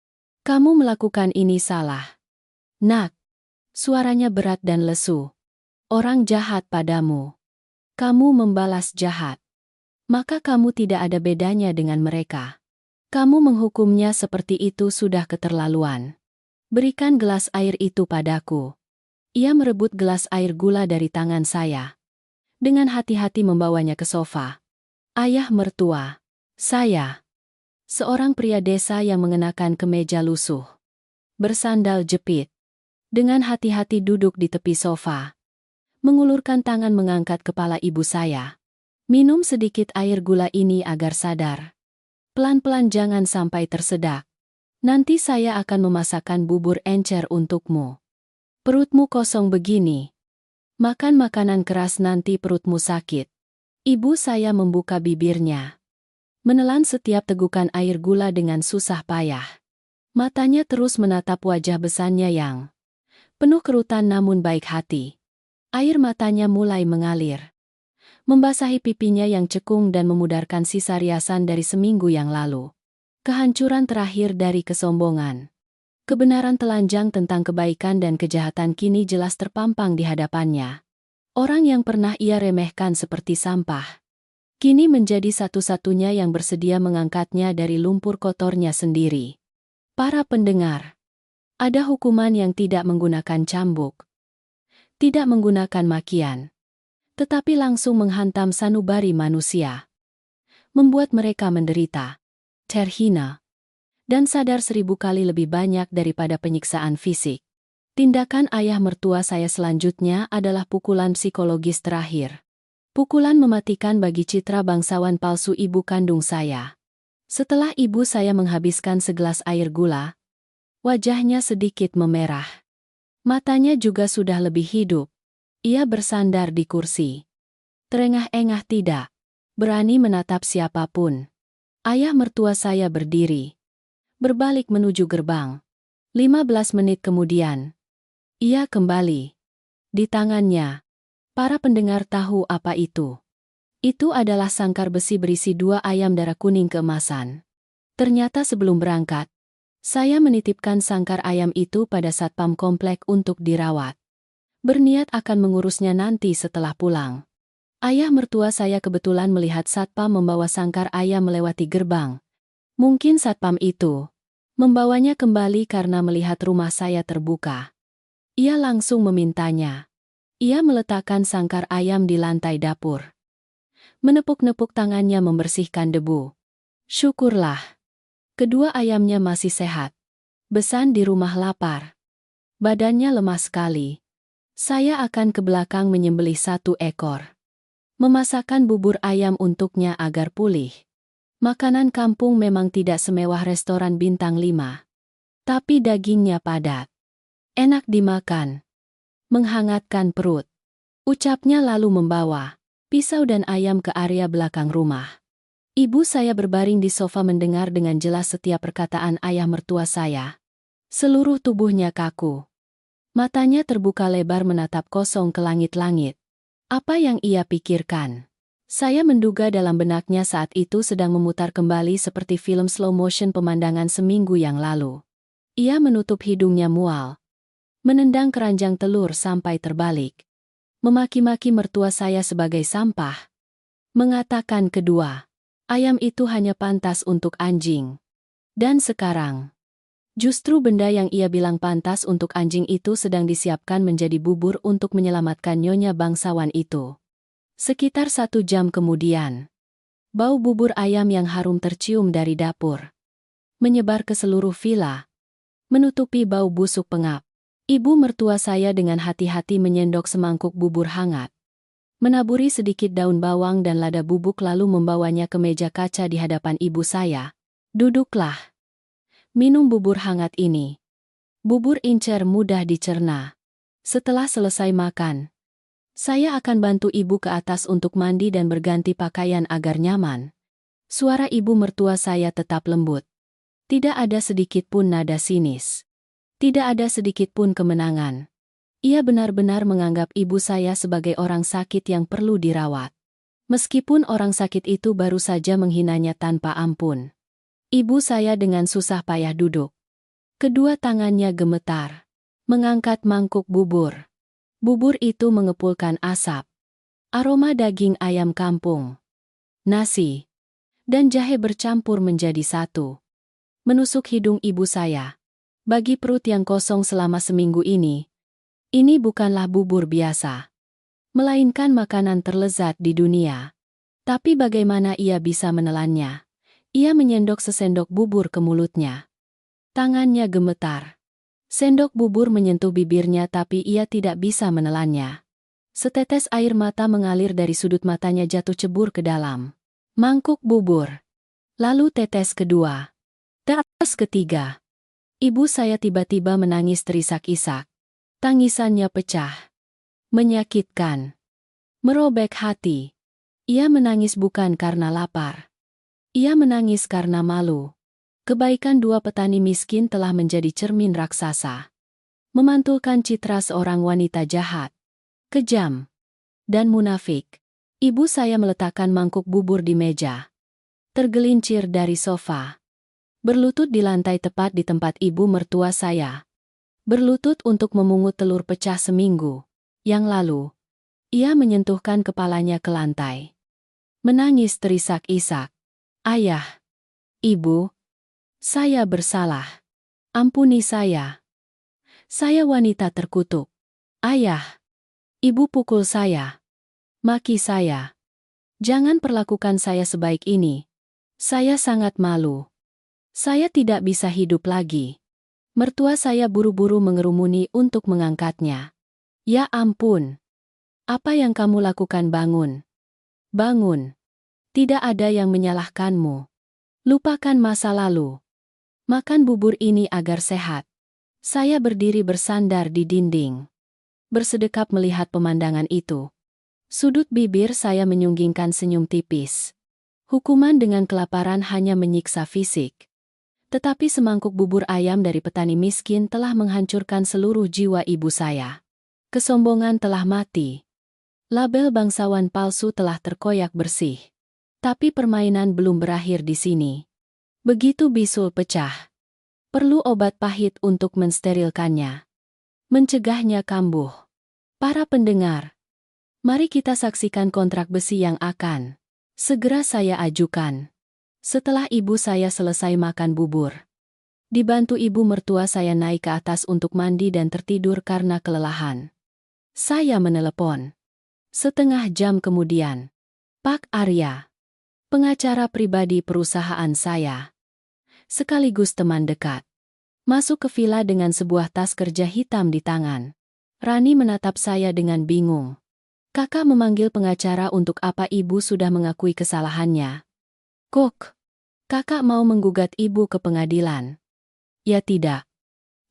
Speaker 1: kamu melakukan ini salah. Nak, suaranya berat dan lesu. Orang jahat padamu. Kamu membalas jahat. Maka kamu tidak ada bedanya dengan mereka. Kamu menghukumnya seperti itu sudah keterlaluan. Berikan gelas air itu padaku. Ia merebut gelas air gula dari tangan saya. Dengan hati-hati membawanya ke sofa. Ayah mertua. Saya. Seorang pria desa yang mengenakan kemeja lusuh. Bersandal jepit. Dengan hati-hati duduk di tepi sofa. Mengulurkan tangan mengangkat kepala ibu saya. Minum sedikit air gula ini agar sadar. Pelan-pelan jangan sampai tersedak. Nanti saya akan memasakkan bubur encer untukmu. Perutmu kosong begini. Makan makanan keras nanti perutmu sakit. Ibu saya membuka bibirnya. Menelan setiap tegukan air gula dengan susah payah. Matanya terus menatap wajah besannya yang penuh kerutan namun baik hati. Air matanya mulai mengalir. Membasahi pipinya yang cekung dan memudarkan sisa riasan dari seminggu yang lalu. Kehancuran terakhir dari kesombongan. Kebenaran telanjang tentang kebaikan dan kejahatan kini jelas terpampang di hadapannya. Orang yang pernah ia remehkan seperti sampah. Kini menjadi satu-satunya yang bersedia mengangkatnya dari lumpur kotornya sendiri. Para pendengar. Ada hukuman yang tidak menggunakan cambuk. Tidak menggunakan makian. Tetapi langsung menghantam sanubari manusia. Membuat mereka menderita. Terhina. Dan sadar 1000 kali lebih banyak daripada penyiksaan fisik. Tindakan ayah mertua saya selanjutnya adalah pukulan psikologis terakhir. Pukulan mematikan bagi citra bangsawan palsu ibu kandung saya. Setelah ibu saya menghabiskan segelas air gula, wajahnya sedikit memerah. Matanya juga sudah lebih hidup. Ia bersandar di kursi. Terengah-engah tidak. Berani menatap siapapun. Ayah mertua saya berdiri. Berbalik menuju gerbang. 15 menit kemudian. Ia kembali. Di tangannya. Para pendengar tahu apa itu. Itu adalah sangkar besi berisi 2 ayam darah kuning keemasan. Ternyata sebelum berangkat, saya menitipkan sangkar ayam itu pada satpam komplek untuk dirawat. Berniat akan mengurusnya nanti setelah pulang. Ayah mertua saya kebetulan melihat satpam membawa sangkar ayam melewati gerbang. Mungkin satpam itu membawanya kembali karena melihat rumah saya terbuka. Ia langsung memintanya. Ia meletakkan sangkar ayam di lantai dapur. Menepuk-nepuk tangannya membersihkan debu. Syukurlah. Kedua ayamnya masih sehat. Besan di rumah lapar. Badannya lemah sekali. Saya akan ke belakang menyembelih 1 ekor. Memasakkan bubur ayam untuknya agar pulih. Makanan kampung memang tidak semewah restoran bintang 5. Tapi dagingnya padat. Enak dimakan. Menghangatkan perut. Ucapnya lalu membawa pisau dan ayam ke area belakang rumah. Ibu saya berbaring di sofa mendengar dengan jelas setiap perkataan ayah mertua saya. Seluruh tubuhnya kaku. Matanya terbuka lebar menatap kosong ke langit-langit. Apa yang ia pikirkan? Saya menduga dalam benaknya saat itu sedang memutar kembali seperti film slow motion pemandangan seminggu yang lalu. Ia menutup hidungnya mual. Menendang keranjang telur sampai terbalik. Memaki-maki mertua saya sebagai sampah. Mengatakan kedua, ayam itu hanya pantas untuk anjing. Dan sekarang, justru benda yang ia bilang pantas untuk anjing itu sedang disiapkan menjadi bubur untuk menyelamatkan nyonya bangsawan itu. Sekitar 1 jam kemudian, bau bubur ayam yang harum tercium dari dapur. Menyebar ke seluruh villa. Menutupi bau busuk pengap. Ibu mertua saya dengan hati-hati menyendok semangkuk bubur hangat. Menaburi sedikit daun bawang dan lada bubuk lalu membawanya ke meja kaca di hadapan ibu saya. Duduklah. Minum bubur hangat ini. Bubur incer mudah dicerna. Setelah selesai makan, saya akan bantu ibu ke atas untuk mandi dan berganti pakaian agar nyaman. Suara ibu mertua saya tetap lembut. Tidak ada sedikit pun nada sinis. Tidak ada sedikit pun kemenangan. Ia benar-benar menganggap ibu saya sebagai orang sakit yang perlu dirawat. Meskipun orang sakit itu baru saja menghinanya tanpa ampun. Ibu saya dengan susah payah duduk. Kedua tangannya gemetar. Mengangkat mangkuk bubur. Bubur itu mengepulkan asap. Aroma daging ayam kampung, nasi, dan jahe bercampur menjadi satu. Menusuk hidung ibu saya. Bagi perut yang kosong selama seminggu ini bukanlah bubur biasa, melainkan makanan terlezat di dunia. Tapi bagaimana ia bisa menelannya? Ia menyendok sesendok bubur ke mulutnya. Tangannya gemetar. Sendok bubur menyentuh bibirnya tapi ia tidak bisa menelannya. Setetes air mata mengalir dari sudut matanya jatuh cebur ke dalam mangkuk bubur. Lalu tetes kedua. Tetes ketiga. Ibu saya tiba-tiba menangis terisak-isak. Tangisannya pecah. Menyakitkan. Merobek hati. Ia menangis bukan karena lapar. Ia menangis karena malu. Kebaikan dua petani miskin telah menjadi cermin raksasa. Memantulkan citra seorang wanita jahat, kejam, dan munafik. Ibu saya meletakkan mangkuk bubur di meja. Tergelincir dari sofa. Berlutut di lantai tepat di tempat ibu mertua saya. Berlutut untuk memungut telur pecah seminggu yang lalu. Ia menyentuhkan kepalanya ke lantai. Menangis terisak-isak. Ayah, ibu, saya bersalah. Ampuni saya. Saya wanita terkutuk. Ayah, ibu pukul saya. Maki saya. Jangan perlakukan saya sebaik ini. Saya sangat malu. Saya tidak bisa hidup lagi. Mertua saya buru-buru mengerumuni untuk mengangkatnya. Ya ampun. Apa yang kamu lakukan? Bangun. Bangun. Tidak ada yang menyalahkanmu. Lupakan masa lalu. Makan bubur ini agar sehat. Saya berdiri bersandar di dinding. Bersedekap melihat pemandangan itu. Sudut bibir saya menyunggingkan senyum tipis. Hukuman dengan kelaparan hanya menyiksa fisik. Tetapi semangkuk bubur ayam dari petani miskin telah menghancurkan seluruh jiwa ibu saya. Kesombongan telah mati. Label bangsawan palsu telah terkoyak bersih. Tapi permainan belum berakhir di sini. Begitu bisul pecah, perlu obat pahit untuk mensterilkannya. Mencegahnya kambuh. Para pendengar, mari kita saksikan kontrak besi yang akan segera saya ajukan. Setelah ibu saya selesai makan bubur, dibantu ibu mertua saya naik ke atas untuk mandi dan tertidur karena kelelahan. Saya menelepon. Setengah jam kemudian, Pak Arya, pengacara pribadi perusahaan saya, sekaligus teman dekat, masuk ke villa dengan sebuah tas kerja hitam di tangan. Rani menatap saya dengan bingung. Kakak memanggil pengacara untuk apa? Ibu sudah mengakui kesalahannya. Kok, kakak mau menggugat ibu ke pengadilan? Ya tidak.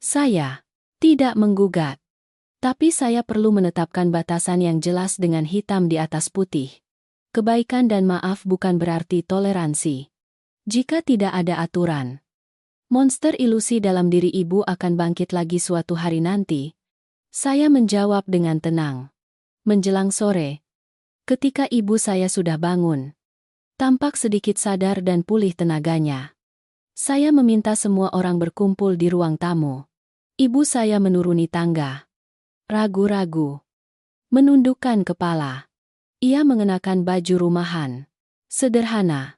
Speaker 1: Saya tidak menggugat. Tapi saya perlu menetapkan batasan yang jelas dengan hitam di atas putih. Kebaikan dan maaf bukan berarti toleransi. Jika tidak ada aturan, monster ilusi dalam diri ibu akan bangkit lagi suatu hari nanti. Saya menjawab dengan tenang. Menjelang sore, ketika ibu saya sudah bangun, tampak sedikit sadar dan pulih tenaganya, saya meminta semua orang berkumpul di ruang tamu. Ibu saya menuruni tangga. Ragu-ragu. Menundukkan kepala. Ia mengenakan baju rumahan. Sederhana.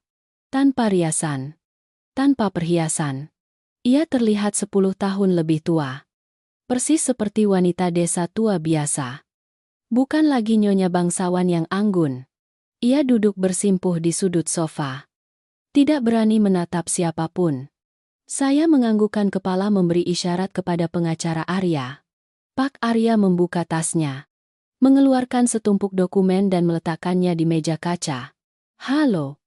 Speaker 1: Tanpa riasan. Tanpa perhiasan. Ia terlihat 10 tahun lebih tua. Persis seperti wanita desa tua biasa. Bukan lagi nyonya bangsawan yang anggun. Ia duduk bersimpuh di sudut sofa. Tidak berani menatap siapapun. Saya menganggukkan kepala memberi isyarat kepada pengacara Arya. Pak Arya membuka tasnya. Mengeluarkan setumpuk dokumen dan meletakkannya di meja kaca. Halo,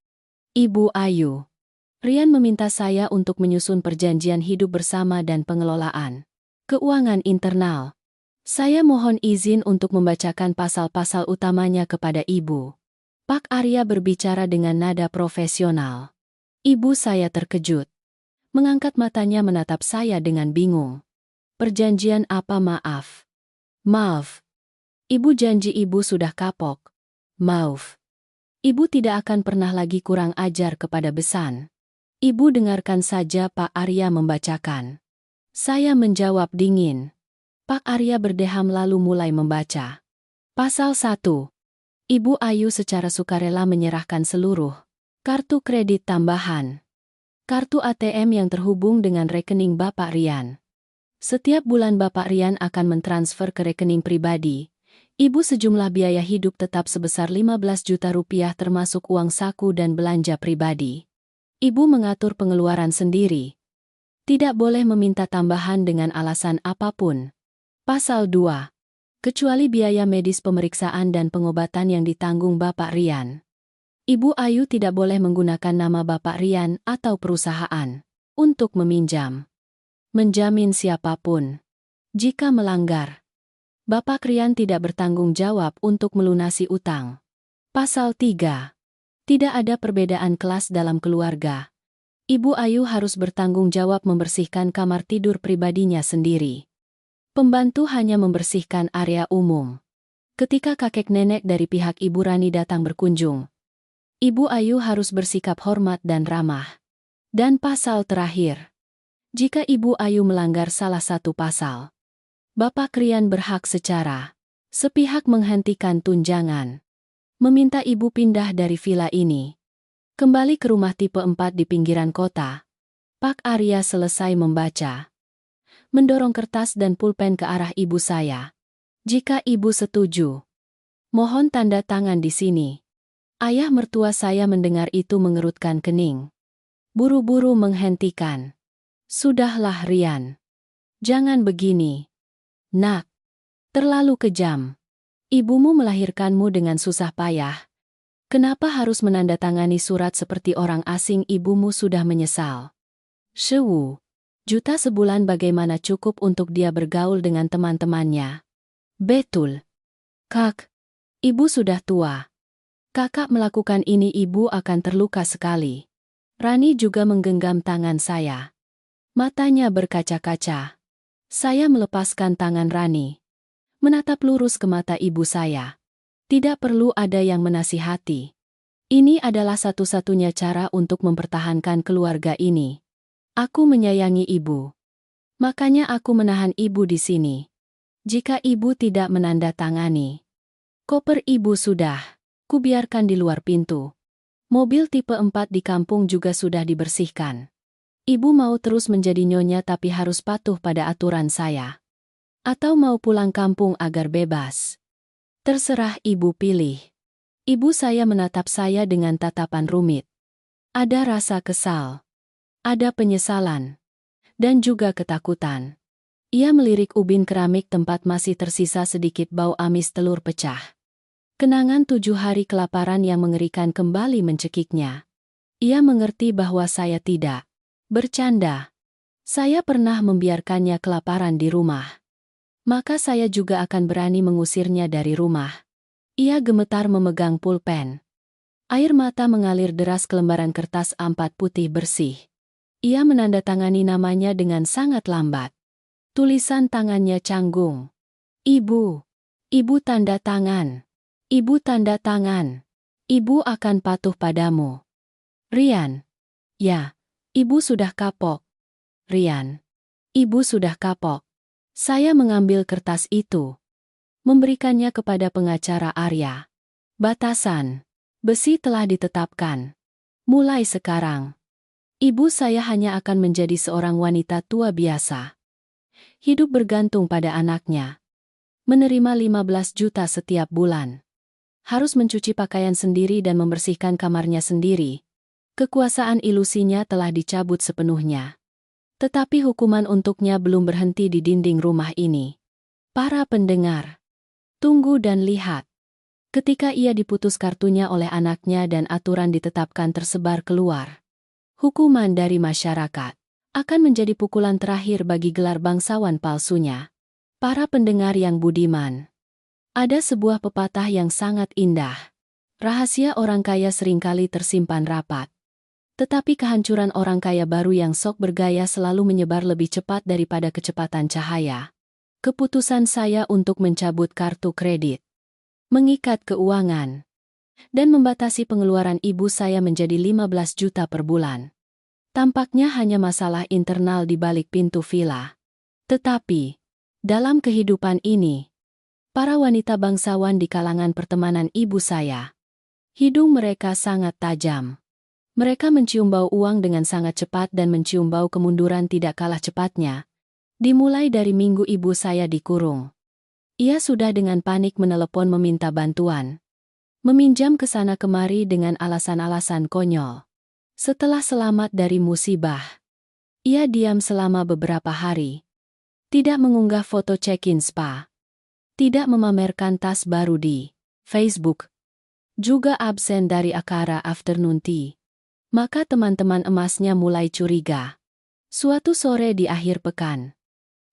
Speaker 1: Ibu Ayu. Rian meminta saya untuk menyusun perjanjian hidup bersama dan pengelolaan keuangan internal. Saya mohon izin untuk membacakan pasal-pasal utamanya kepada Ibu. Pak Arya berbicara dengan nada profesional. Ibu saya terkejut. Mengangkat matanya menatap saya dengan bingung. Perjanjian apa? Maaf. Maaf. Ibu janji ibu sudah kapok. Maaf. Ibu tidak akan pernah lagi kurang ajar kepada Besan. Ibu dengarkan saja Pak Arya membacakan. Saya menjawab dingin. Pak Arya berdeham lalu mulai membaca. Pasal 1. Ibu Ayu secara sukarela menyerahkan seluruh kartu kredit tambahan. Kartu ATM yang terhubung dengan rekening Bapak Rian. Setiap bulan Bapak Rian akan mentransfer ke rekening pribadi Ibu sejumlah biaya hidup tetap sebesar 15 juta rupiah termasuk uang saku dan belanja pribadi. Ibu mengatur pengeluaran sendiri. Tidak boleh meminta tambahan dengan alasan apapun. Pasal 2. Kecuali biaya medis pemeriksaan dan pengobatan yang ditanggung Bapak Rian. Ibu Ayu tidak boleh menggunakan nama Bapak Rian atau perusahaan untuk meminjam, menjamin siapapun. Jika melanggar, Bapak Rian tidak bertanggung jawab untuk melunasi utang. Pasal 3. Tidak ada perbedaan kelas dalam keluarga. Ibu Ayu harus bertanggung jawab membersihkan kamar tidur pribadinya sendiri. Pembantu hanya membersihkan area umum. Ketika kakek nenek dari pihak Ibu Rani datang berkunjung, Ibu Ayu harus bersikap hormat dan ramah. Dan pasal terakhir. Jika Ibu Ayu melanggar salah satu pasal, Bapak Rian berhak secara sepihak menghentikan tunjangan. Meminta ibu pindah dari vila ini. Kembali ke rumah tipe 4 di pinggiran kota. Pak Arya selesai membaca. Mendorong kertas dan pulpen ke arah ibu saya. Jika ibu setuju, mohon tanda tangan di sini. Ayah mertua saya mendengar itu mengerutkan kening. Buru-buru menghentikan. Sudahlah Rian. Jangan begini. Nak, terlalu kejam. Ibumu melahirkanmu dengan susah payah. Kenapa harus menandatangani surat seperti orang asing? Ibumu sudah menyesal. Sewu juta sebulan bagaimana cukup untuk dia bergaul dengan teman-temannya? Betul. Kak, ibu sudah tua. Kakak melakukan ini ibu akan terluka sekali. Rani juga menggenggam tangan saya. Matanya berkaca-kaca. Saya melepaskan tangan Rani. Menatap lurus ke mata ibu saya. Tidak perlu ada yang menasihati. Ini adalah satu-satunya cara untuk mempertahankan keluarga ini. Aku menyayangi ibu. Makanya aku menahan ibu di sini. Jika ibu tidak menandatangani, koper ibu sudah kubiarkan di luar pintu. Mobil tipe 4 di kampung juga sudah dibersihkan. Ibu mau terus menjadi nyonya tapi harus patuh pada aturan saya. Atau mau pulang kampung agar bebas. Terserah ibu pilih. Ibu saya menatap saya dengan tatapan rumit. Ada rasa kesal. Ada penyesalan. Dan juga ketakutan. Ia melirik ubin keramik tempat masih tersisa sedikit bau amis telur pecah. Kenangan 7 hari kelaparan yang mengerikan kembali mencekiknya. Ia mengerti bahwa saya tidak bercanda. Saya pernah membiarkannya kelaparan di rumah. Maka saya juga akan berani mengusirnya dari rumah. Ia gemetar memegang pulpen. Air mata mengalir deras ke lembaran kertas A4 putih bersih. Ia menandatangani namanya dengan sangat lambat. Tulisan tangannya canggung. Ibu. Ibu tanda tangan. Ibu tanda tangan. Ibu akan patuh padamu. Rian. Ya. Ibu sudah kapok. Rian. Ibu sudah kapok. Saya mengambil kertas itu. Memberikannya kepada pengacara Arya. Batasan. Besi telah ditetapkan. Mulai sekarang. Ibu saya hanya akan menjadi seorang wanita tua biasa. Hidup bergantung pada anaknya. Menerima 15 juta setiap bulan. Harus mencuci pakaian sendiri dan membersihkan kamarnya sendiri. Kekuasaan ilusinya telah dicabut sepenuhnya. Tetapi hukuman untuknya belum berhenti di dinding rumah ini. Para pendengar, tunggu dan lihat. Ketika ia diputus kartunya oleh anaknya dan aturan ditetapkan tersebar keluar. Hukuman dari masyarakat akan menjadi pukulan terakhir bagi gelar bangsawan palsunya. Para pendengar yang budiman. Ada sebuah pepatah yang sangat indah. Rahasia orang kaya seringkali tersimpan rapat. Tetapi kehancuran orang kaya baru yang sok bergaya selalu menyebar lebih cepat daripada kecepatan cahaya. Keputusan saya untuk mencabut kartu kredit. Mengikat keuangan. dan membatasi pengeluaran ibu saya menjadi 15 juta per bulan. Tampaknya hanya masalah internal di balik pintu villa. Tetapi, dalam kehidupan ini, para wanita bangsawan di kalangan pertemanan ibu saya, hidung mereka sangat tajam. Mereka mencium bau uang dengan sangat cepat dan mencium bau kemunduran tidak kalah cepatnya. Dimulai dari minggu ibu saya dikurung. Ia sudah dengan panik menelepon meminta bantuan. Meminjam ke sana kemari dengan alasan-alasan konyol. Setelah selamat dari musibah, ia diam selama beberapa hari. Tidak mengunggah foto check-in spa. Tidak memamerkan tas baru di Facebook. Juga absen dari acara afternoon tea. Maka teman-teman emasnya mulai curiga. Suatu sore di akhir pekan,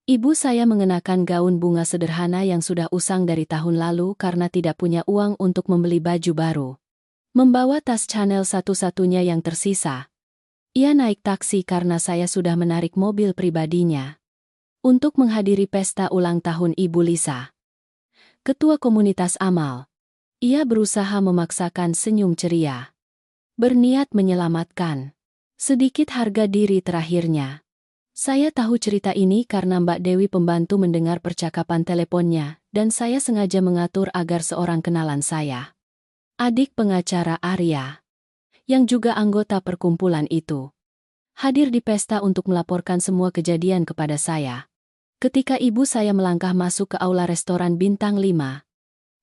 Speaker 1: ibu saya mengenakan gaun bunga sederhana yang sudah usang dari tahun lalu karena tidak punya uang untuk membeli baju baru. Membawa tas Chanel satu-satunya yang tersisa. Ia naik taksi karena saya sudah menarik mobil pribadinya untuk menghadiri pesta ulang tahun Ibu Lisa. Ketua komunitas amal. Ia berusaha memaksakan senyum ceria. Berniat menyelamatkan sedikit harga diri terakhirnya. Saya tahu cerita ini karena Mbak Dewi pembantu mendengar percakapan teleponnya, dan saya sengaja mengatur agar seorang kenalan saya, adik pengacara Arya, yang juga anggota perkumpulan itu, hadir di pesta untuk melaporkan semua kejadian kepada saya. Ketika ibu saya melangkah masuk ke aula restoran bintang 5,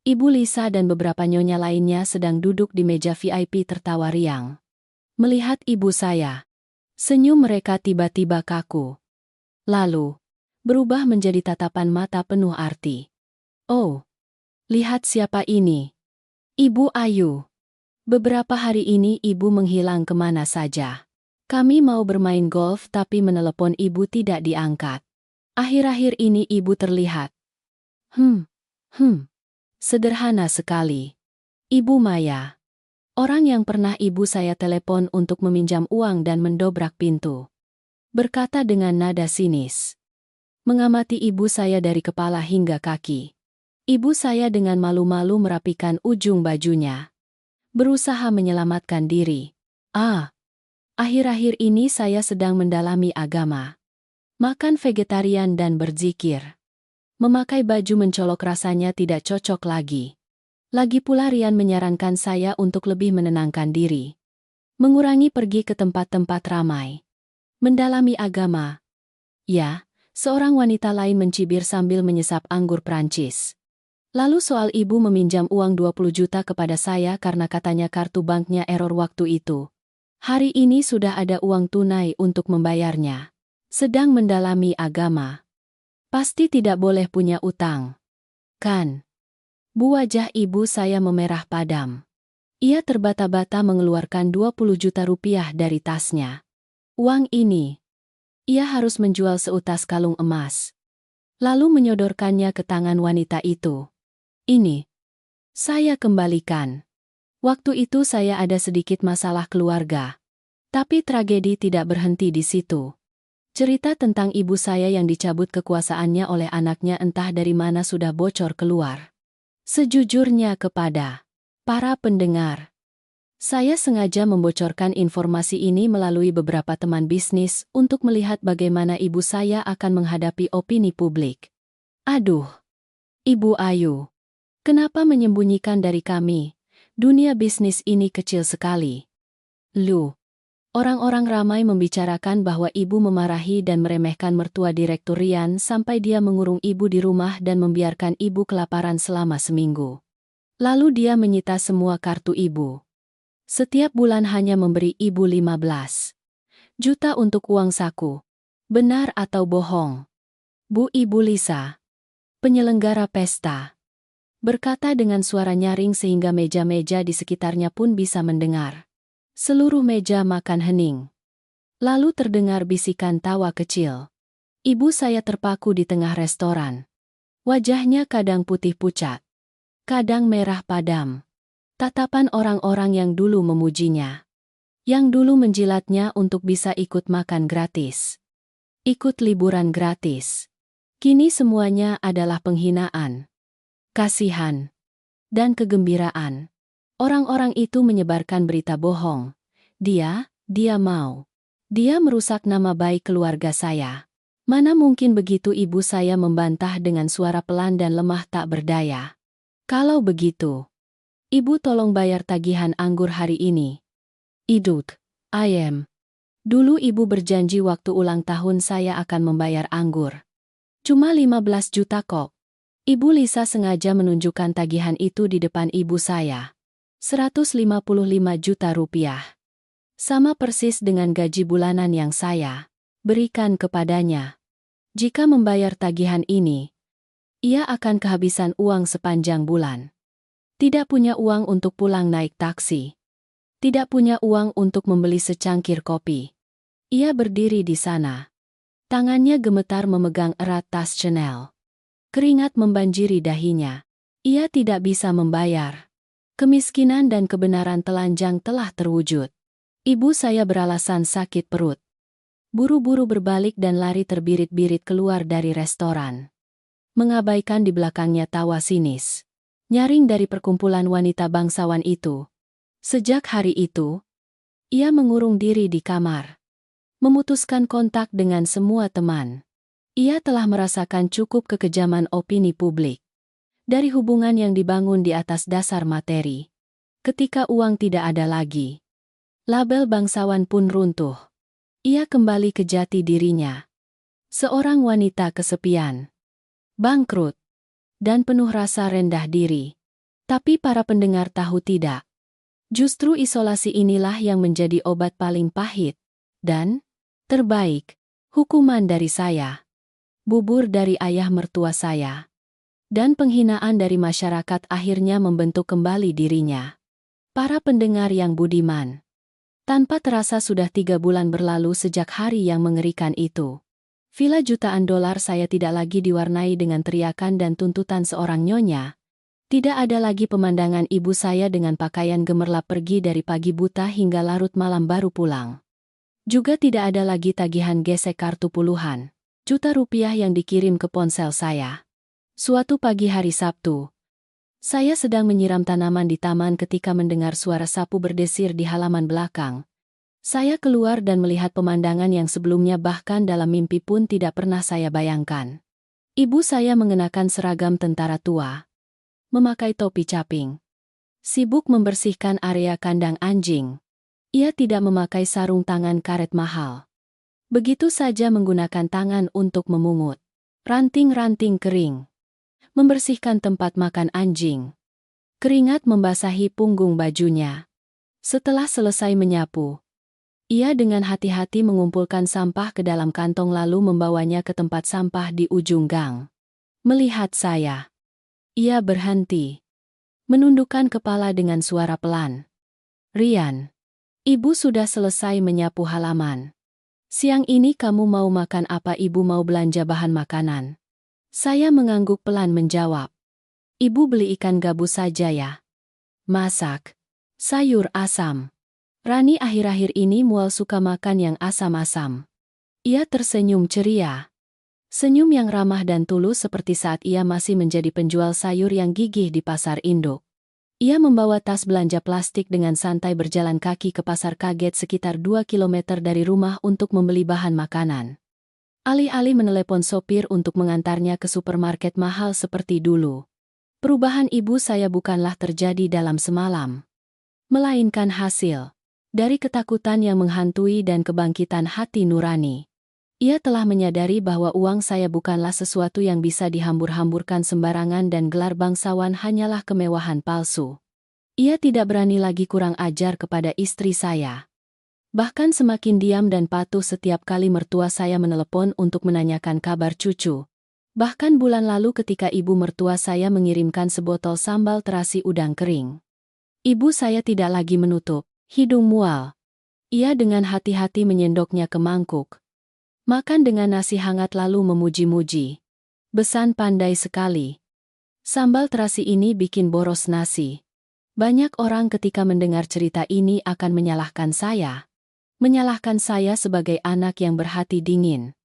Speaker 1: Ibu Lisa dan beberapa nyonya lainnya sedang duduk di meja VIP tertawa riang. Melihat ibu saya, senyum mereka tiba-tiba kaku. Lalu, berubah menjadi tatapan mata penuh arti. Oh, lihat siapa ini. Ibu Ayu. Beberapa hari ini ibu menghilang kemana saja. Kami mau bermain golf tapi menelepon ibu tidak diangkat. Akhir-akhir ini ibu terlihat. Sederhana sekali. Ibu Maya. Orang yang pernah ibu saya telepon untuk meminjam uang dan mendobrak pintu. Berkata dengan nada sinis. Mengamati ibu saya dari kepala hingga kaki. Ibu saya dengan malu-malu merapikan ujung bajunya. Berusaha menyelamatkan diri. Akhir-akhir ini saya sedang mendalami agama. Makan vegetarian dan berzikir. Memakai baju mencolok rasanya tidak cocok lagi. Lagi pula Rian menyarankan saya untuk lebih menenangkan diri. Mengurangi pergi ke tempat-tempat ramai. Mendalami agama. Ya, seorang wanita lain mencibir sambil menyesap anggur Prancis. Lalu soal ibu meminjam uang 20 juta kepada saya karena katanya kartu banknya error waktu itu. Hari ini sudah ada uang tunai untuk membayarnya. Sedang mendalami agama. Pasti tidak boleh punya utang. Kan? Bu, wajah ibu saya memerah padam. Ia terbata-bata mengeluarkan 20 juta rupiah dari tasnya. Uang ini, ia harus menjual seutas kalung emas. Lalu menyodorkannya ke tangan wanita itu. Ini, saya kembalikan. Waktu itu saya ada sedikit masalah keluarga. Tapi tragedi tidak berhenti di situ. Cerita tentang ibu saya yang dicabut kekuasaannya oleh anaknya entah dari mana sudah bocor keluar. Sejujurnya kepada para pendengar, saya sengaja membocorkan informasi ini melalui beberapa teman bisnis untuk melihat bagaimana ibu saya akan menghadapi opini publik. Aduh, Ibu Ayu, kenapa menyembunyikan dari kami? Dunia bisnis ini kecil sekali. Orang-orang ramai membicarakan bahwa ibu memarahi dan meremehkan mertua Direktur Rian sampai dia mengurung ibu di rumah dan membiarkan ibu kelaparan selama seminggu. Lalu dia menyita semua kartu ibu. Setiap bulan hanya memberi ibu 15 juta untuk uang saku. Benar atau bohong? Bu Ibu Lisa, penyelenggara pesta, berkata dengan suara nyaring sehingga meja-meja di sekitarnya pun bisa mendengar. Seluruh meja makan hening. Lalu terdengar bisikan tawa kecil. Ibu saya terpaku di tengah restoran. Wajahnya kadang putih pucat, kadang merah padam. Tatapan orang-orang yang dulu memujinya, yang dulu menjilatnya untuk bisa ikut makan gratis, ikut liburan gratis. Kini semuanya adalah penghinaan, kasihan, dan kegembiraan. Orang-orang itu menyebarkan berita bohong. Dia mau. Dia merusak nama baik keluarga saya. Mana mungkin begitu, ibu saya membantah dengan suara pelan dan lemah tak berdaya. Kalau begitu, ibu tolong bayar tagihan anggur hari ini. Idut, ayam. Dulu ibu berjanji waktu ulang tahun saya akan membayar anggur. Cuma 15 juta kok. Ibu Lisa sengaja menunjukkan tagihan itu di depan ibu saya. 155 juta rupiah. Sama persis dengan gaji bulanan yang saya berikan kepadanya. Jika membayar tagihan ini, ia akan kehabisan uang sepanjang bulan. Tidak punya uang untuk pulang naik taksi. Tidak punya uang untuk membeli secangkir kopi. Ia berdiri di sana. Tangannya gemetar memegang erat tas Chanel. Keringat membanjiri dahinya. Ia tidak bisa membayar. Kemiskinan dan kebenaran telanjang telah terwujud. Ibu saya beralasan sakit perut. Buru-buru berbalik dan lari terbirit-birit keluar dari restoran. Mengabaikan di belakangnya tawa sinis. Nyaring dari perkumpulan wanita bangsawan itu. Sejak hari itu, ia mengurung diri di kamar. Memutuskan kontak dengan semua teman. Ia telah merasakan cukup kekejaman opini publik. Dari hubungan yang dibangun di atas dasar materi. Ketika uang tidak ada lagi, label bangsawan pun runtuh. Ia kembali ke jati dirinya. Seorang wanita kesepian, bangkrut, dan penuh rasa rendah diri. Tapi para pendengar tahu tidak. Justru isolasi inilah yang menjadi obat paling pahit dan terbaik. Hukuman dari saya, bubur dari ayah mertua saya, dan penghinaan dari masyarakat akhirnya membentuk kembali dirinya. Para pendengar yang budiman. Tanpa terasa sudah 3 bulan berlalu sejak hari yang mengerikan itu. Villa jutaan dolar saya tidak lagi diwarnai dengan teriakan dan tuntutan seorang nyonya. Tidak ada lagi pemandangan ibu saya dengan pakaian gemerlap pergi dari pagi buta hingga larut malam baru pulang. Juga tidak ada lagi tagihan gesek kartu puluhan juta rupiah yang dikirim ke ponsel saya. Suatu pagi hari Sabtu, saya sedang menyiram tanaman di taman ketika mendengar suara sapu berdesir di halaman belakang. Saya keluar dan melihat pemandangan yang sebelumnya bahkan dalam mimpi pun tidak pernah saya bayangkan. Ibu saya mengenakan seragam tentara tua. Memakai topi caping. Sibuk membersihkan area kandang anjing. Ia tidak memakai sarung tangan karet mahal. Begitu saja menggunakan tangan untuk memungut ranting-ranting kering. Membersihkan tempat makan anjing. Keringat membasahi punggung bajunya. Setelah selesai menyapu, ia dengan hati-hati mengumpulkan sampah ke dalam kantong lalu membawanya ke tempat sampah di ujung gang. Melihat saya, ia berhenti. Menundukkan kepala dengan suara pelan. "Rian, ibu sudah selesai menyapu halaman. Siang ini kamu mau makan apa? Ibu mau belanja bahan makanan." Saya mengangguk pelan menjawab. "Ibu beli ikan gabus saja ya. Masak sayur asam. Rani akhir-akhir ini mual suka makan yang asam-asam." Ia tersenyum ceria. Senyum yang ramah dan tulus seperti saat ia masih menjadi penjual sayur yang gigih di pasar induk. Ia membawa tas belanja plastik dengan santai berjalan kaki ke pasar kaget sekitar 2 kilometer dari rumah untuk membeli bahan makanan. Alih-alih menelepon sopir untuk mengantarnya ke supermarket mahal seperti dulu. Perubahan ibu saya bukanlah terjadi dalam semalam. Melainkan hasil dari ketakutan yang menghantui dan kebangkitan hati nurani. Ia telah menyadari bahwa uang saya bukanlah sesuatu yang bisa dihambur-hamburkan sembarangan dan gelar bangsawan hanyalah kemewahan palsu. Ia tidak berani lagi kurang ajar kepada istri saya. Bahkan semakin diam dan patuh setiap kali mertua saya menelepon untuk menanyakan kabar cucu. Bahkan bulan lalu ketika ibu mertua saya mengirimkan sebotol sambal terasi udang kering. Ibu saya tidak lagi menutup hidung mual. Ia dengan hati-hati menyendoknya ke mangkuk. Makan dengan nasi hangat lalu memuji-muji. "Besan pandai sekali. Sambal terasi ini bikin boros nasi." Banyak orang ketika mendengar cerita ini akan menyalahkan saya. Menyalahkan saya sebagai anak yang berhati dingin.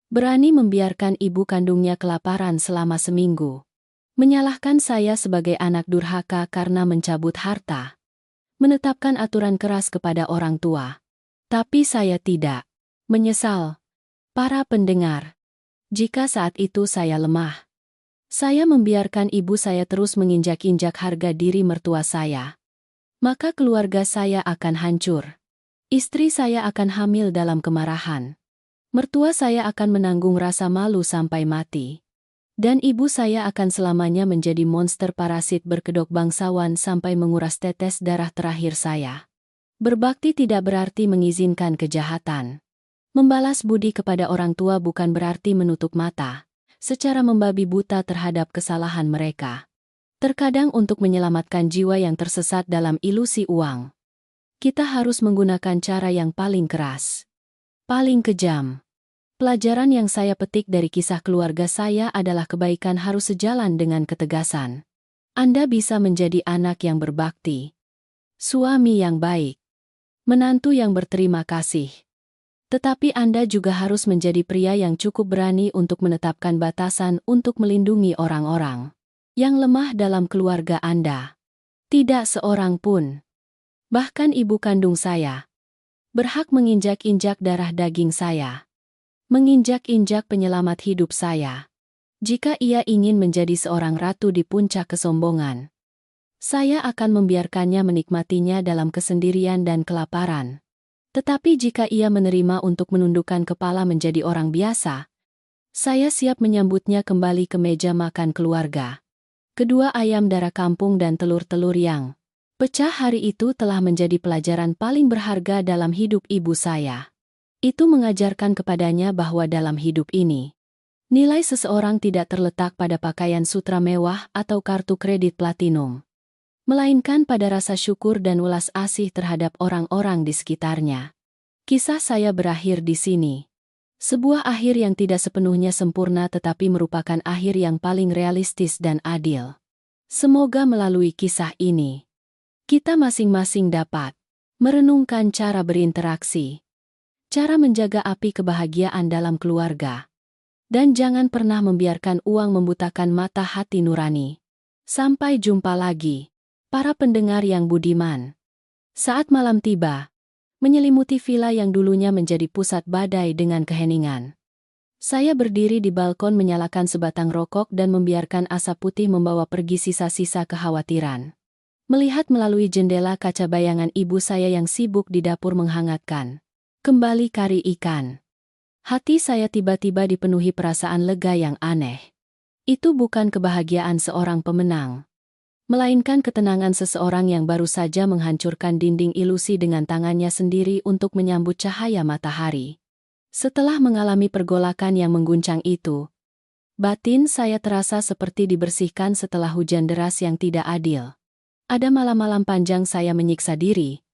Speaker 1: Berani membiarkan ibu kandungnya kelaparan selama seminggu. Menyalahkan saya sebagai anak durhaka karena mencabut harta. menetapkan aturan keras kepada orang tua. Tapi saya tidak menyesal. Para pendengar, jika saat itu saya lemah, saya membiarkan ibu saya terus menginjak-injak harga diri mertua saya, maka keluarga saya akan hancur. Istri saya akan hamil dalam kemarahan. Mertua saya akan menanggung rasa malu sampai mati. Dan ibu saya akan selamanya menjadi monster parasit berkedok bangsawan sampai menguras tetes darah terakhir saya. Berbakti tidak berarti mengizinkan kejahatan. Membalas budi kepada orang tua bukan berarti menutup mata, secara membabi buta terhadap kesalahan mereka. Terkadang untuk menyelamatkan jiwa yang tersesat dalam ilusi uang, kita harus menggunakan cara yang paling keras, paling kejam. Pelajaran yang saya petik dari kisah keluarga saya adalah kebaikan harus sejalan dengan ketegasan. Anda bisa menjadi anak yang berbakti, suami yang baik, menantu yang berterima kasih. Tetapi Anda juga harus menjadi pria yang cukup berani untuk menetapkan batasan untuk melindungi orang-orang yang lemah dalam keluarga Anda. Tidak seorang pun, bahkan ibu kandung saya, berhak menginjak-injak darah daging saya, menginjak-injak penyelamat hidup saya. Jika ia ingin menjadi seorang ratu di puncak kesombongan, saya akan membiarkannya menikmatinya dalam kesendirian dan kelaparan. Tetapi jika ia menerima untuk menundukkan kepala menjadi orang biasa, saya siap menyambutnya kembali ke meja makan keluarga. Kedua ayam darah kampung dan telur-telur yang pecah hari itu telah menjadi pelajaran paling berharga dalam hidup ibu saya. Itu mengajarkan kepadanya bahwa dalam hidup ini, nilai seseorang tidak terletak pada pakaian sutra mewah atau kartu kredit platinum, melainkan pada rasa syukur dan welas asih terhadap orang-orang di sekitarnya. Kisah saya berakhir di sini. Sebuah akhir yang tidak sepenuhnya sempurna tetapi merupakan akhir yang paling realistis dan adil. Semoga melalui kisah ini, kita masing-masing dapat merenungkan cara berinteraksi, cara menjaga api kebahagiaan dalam keluarga, dan jangan pernah membiarkan uang membutakan mata hati nurani. Sampai jumpa lagi, para pendengar yang budiman. Saat malam tiba, menyelimuti villa yang dulunya menjadi pusat badai dengan keheningan. Saya berdiri di balkon menyalakan sebatang rokok dan membiarkan asap putih membawa pergi sisa-sisa kekhawatiran. Melihat melalui jendela kaca bayangan ibu saya yang sibuk di dapur menghangatkan kembali kari ikan. Hati saya tiba-tiba dipenuhi perasaan lega yang aneh. Itu bukan kebahagiaan seorang pemenang, melainkan ketenangan seseorang yang baru saja menghancurkan dinding ilusi dengan tangannya sendiri untuk menyambut cahaya matahari. Setelah mengalami pergolakan yang mengguncang itu, batin saya terasa seperti dibersihkan setelah hujan deras yang tidak adil. Ada malam-malam panjang saya menyiksa diri,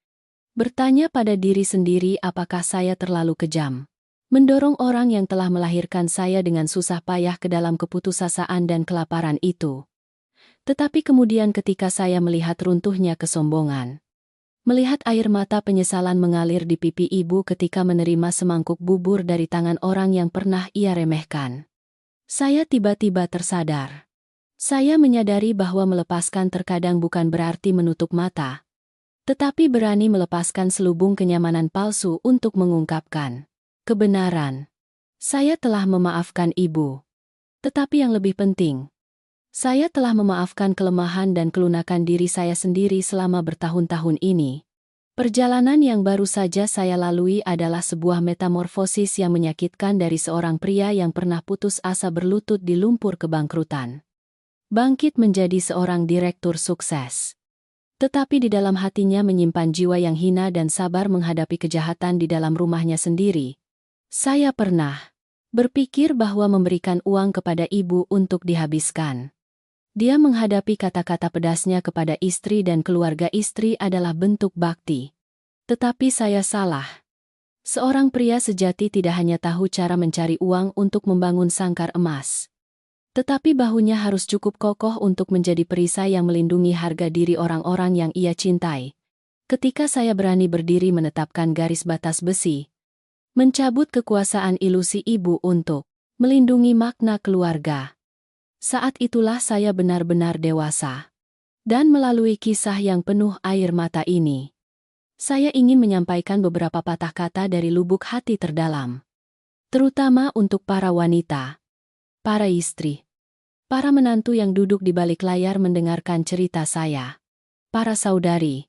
Speaker 1: bertanya pada diri sendiri apakah saya terlalu kejam, mendorong orang yang telah melahirkan saya dengan susah payah ke dalam keputusasaan dan kelaparan itu. Tetapi kemudian ketika saya melihat runtuhnya kesombongan, melihat air mata penyesalan mengalir di pipi ibu ketika menerima semangkuk bubur dari tangan orang yang pernah ia remehkan, saya tiba-tiba tersadar. Saya menyadari bahwa melepaskan terkadang bukan berarti menutup mata, tetapi berani melepaskan selubung kenyamanan palsu untuk mengungkapkan kebenaran. Saya telah memaafkan ibu. Tetapi yang lebih penting, saya telah memaafkan kelemahan dan kelunakan diri saya sendiri selama bertahun-tahun ini. Perjalanan yang baru saja saya lalui adalah sebuah metamorfosis yang menyakitkan dari seorang pria yang pernah putus asa berlutut di lumpur kebangkrutan, bangkit menjadi seorang direktur sukses. Tetapi di dalam hatinya menyimpan jiwa yang hina dan sabar menghadapi kejahatan di dalam rumahnya sendiri. Saya pernah berpikir bahwa memberikan uang kepada ibu untuk dihabiskan, dia menghadapi kata-kata pedasnya kepada istri dan keluarga istri adalah bentuk bakti. Tetapi saya salah. Seorang pria sejati tidak hanya tahu cara mencari uang untuk membangun sangkar emas, tetapi bahunya harus cukup kokoh untuk menjadi perisai yang melindungi harga diri orang-orang yang ia cintai. Ketika saya berani berdiri menetapkan garis batas besi, mencabut kekuasaan ilusi ibu untuk melindungi makna keluarga, saat itulah saya benar-benar dewasa. Dan melalui kisah yang penuh air mata ini, saya ingin menyampaikan beberapa patah kata dari lubuk hati terdalam. Terutama untuk para wanita, para istri, para menantu yang duduk di balik layar mendengarkan cerita saya. Para saudari,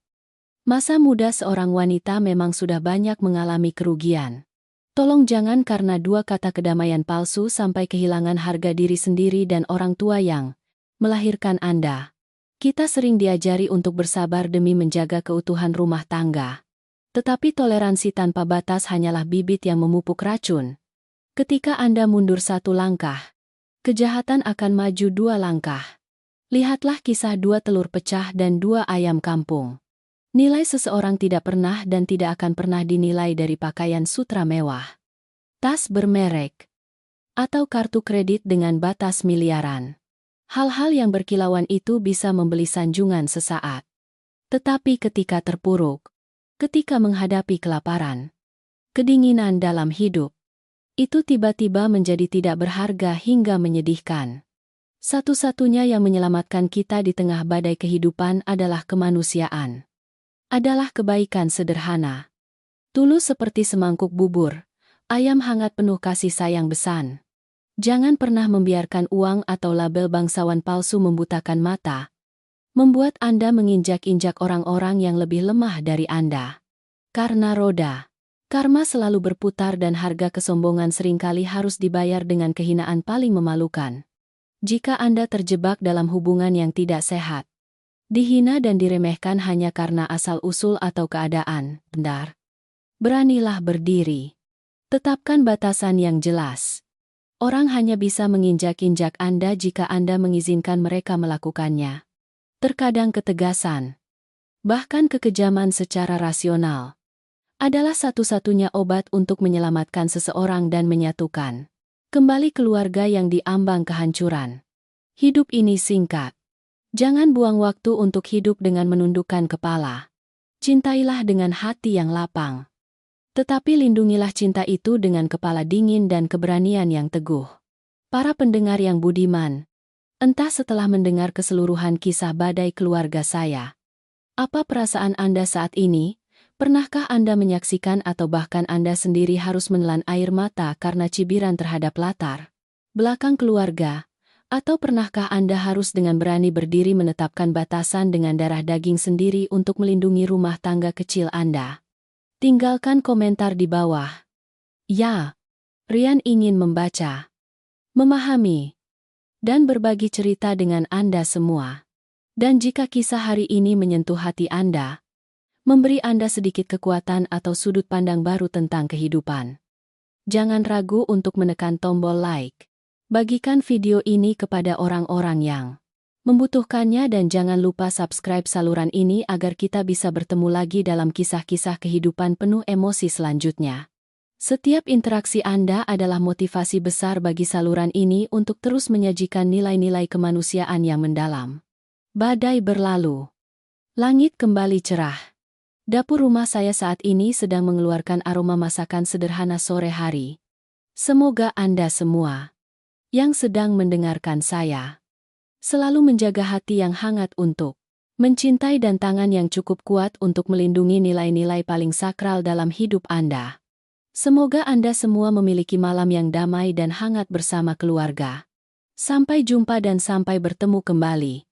Speaker 1: masa muda seorang wanita memang sudah banyak mengalami kerugian. Tolong jangan karena dua kata kedamaian palsu sampai kehilangan harga diri sendiri dan orang tua yang melahirkan Anda. Kita sering diajari untuk bersabar demi menjaga keutuhan rumah tangga. Tetapi toleransi tanpa batas hanyalah bibit yang memupuk racun. Ketika Anda mundur satu langkah, kejahatan akan maju dua langkah. Lihatlah kisah dua telur pecah dan dua ayam kampung. Nilai seseorang tidak pernah dan tidak akan pernah dinilai dari pakaian sutra mewah, tas bermerek, atau kartu kredit dengan batas miliaran. Hal-hal yang berkilauan itu bisa membeli sanjungan sesaat. Tetapi ketika terpuruk, ketika menghadapi kelaparan, kedinginan dalam hidup, itu tiba-tiba menjadi tidak berharga hingga menyedihkan. Satu-satunya yang menyelamatkan kita di tengah badai kehidupan adalah kemanusiaan. Adalah kebaikan sederhana. Tulus seperti semangkuk bubur, ayam hangat penuh kasih sayang besan. Jangan pernah membiarkan uang atau label bangsawan palsu membutakan mata, membuat Anda menginjak-injak orang-orang yang lebih lemah dari Anda. Karena roda karma selalu berputar dan harga kesombongan seringkali harus dibayar dengan kehinaan paling memalukan. Jika Anda terjebak dalam hubungan yang tidak sehat, dihina dan diremehkan hanya karena asal-usul atau keadaan, benar. Beranilah berdiri. Tetapkan batasan yang jelas. Orang hanya bisa menginjak-injak Anda jika Anda mengizinkan mereka melakukannya. Terkadang ketegasan, bahkan kekejaman secara rasional, adalah satu-satunya obat untuk menyelamatkan seseorang dan menyatukan kembali keluarga yang diambang kehancuran. Hidup ini singkat. Jangan buang waktu untuk hidup dengan menundukkan kepala. Cintailah dengan hati yang lapang. Tetapi lindungilah cinta itu dengan kepala dingin dan keberanian yang teguh. Para pendengar yang budiman, entah setelah mendengar keseluruhan kisah badai keluarga saya, apa perasaan Anda saat ini? Pernahkah Anda menyaksikan atau bahkan Anda sendiri harus menelan air mata karena cibiran terhadap latar belakang keluarga? Atau pernahkah Anda harus dengan berani berdiri menetapkan batasan dengan darah daging sendiri untuk melindungi rumah tangga kecil Anda? Tinggalkan komentar di bawah. Ya, Rian ingin membaca, memahami, dan berbagi cerita dengan Anda semua. Dan jika kisah hari ini menyentuh hati Anda, memberi Anda sedikit kekuatan atau sudut pandang baru tentang kehidupan, jangan ragu untuk menekan tombol like. Bagikan video ini kepada orang-orang yang membutuhkannya dan jangan lupa subscribe saluran ini agar kita bisa bertemu lagi dalam kisah-kisah kehidupan penuh emosi selanjutnya. Setiap interaksi Anda adalah motivasi besar bagi saluran ini untuk terus menyajikan nilai-nilai kemanusiaan yang mendalam. Badai berlalu. Langit kembali cerah. Dapur rumah saya saat ini sedang mengeluarkan aroma masakan sederhana sore hari. Semoga Anda semua yang sedang mendengarkan saya selalu menjaga hati yang hangat untuk mencintai dan tangan yang cukup kuat untuk melindungi nilai-nilai paling sakral dalam hidup Anda. Semoga Anda semua memiliki malam yang damai dan hangat bersama keluarga. Sampai jumpa dan sampai bertemu kembali.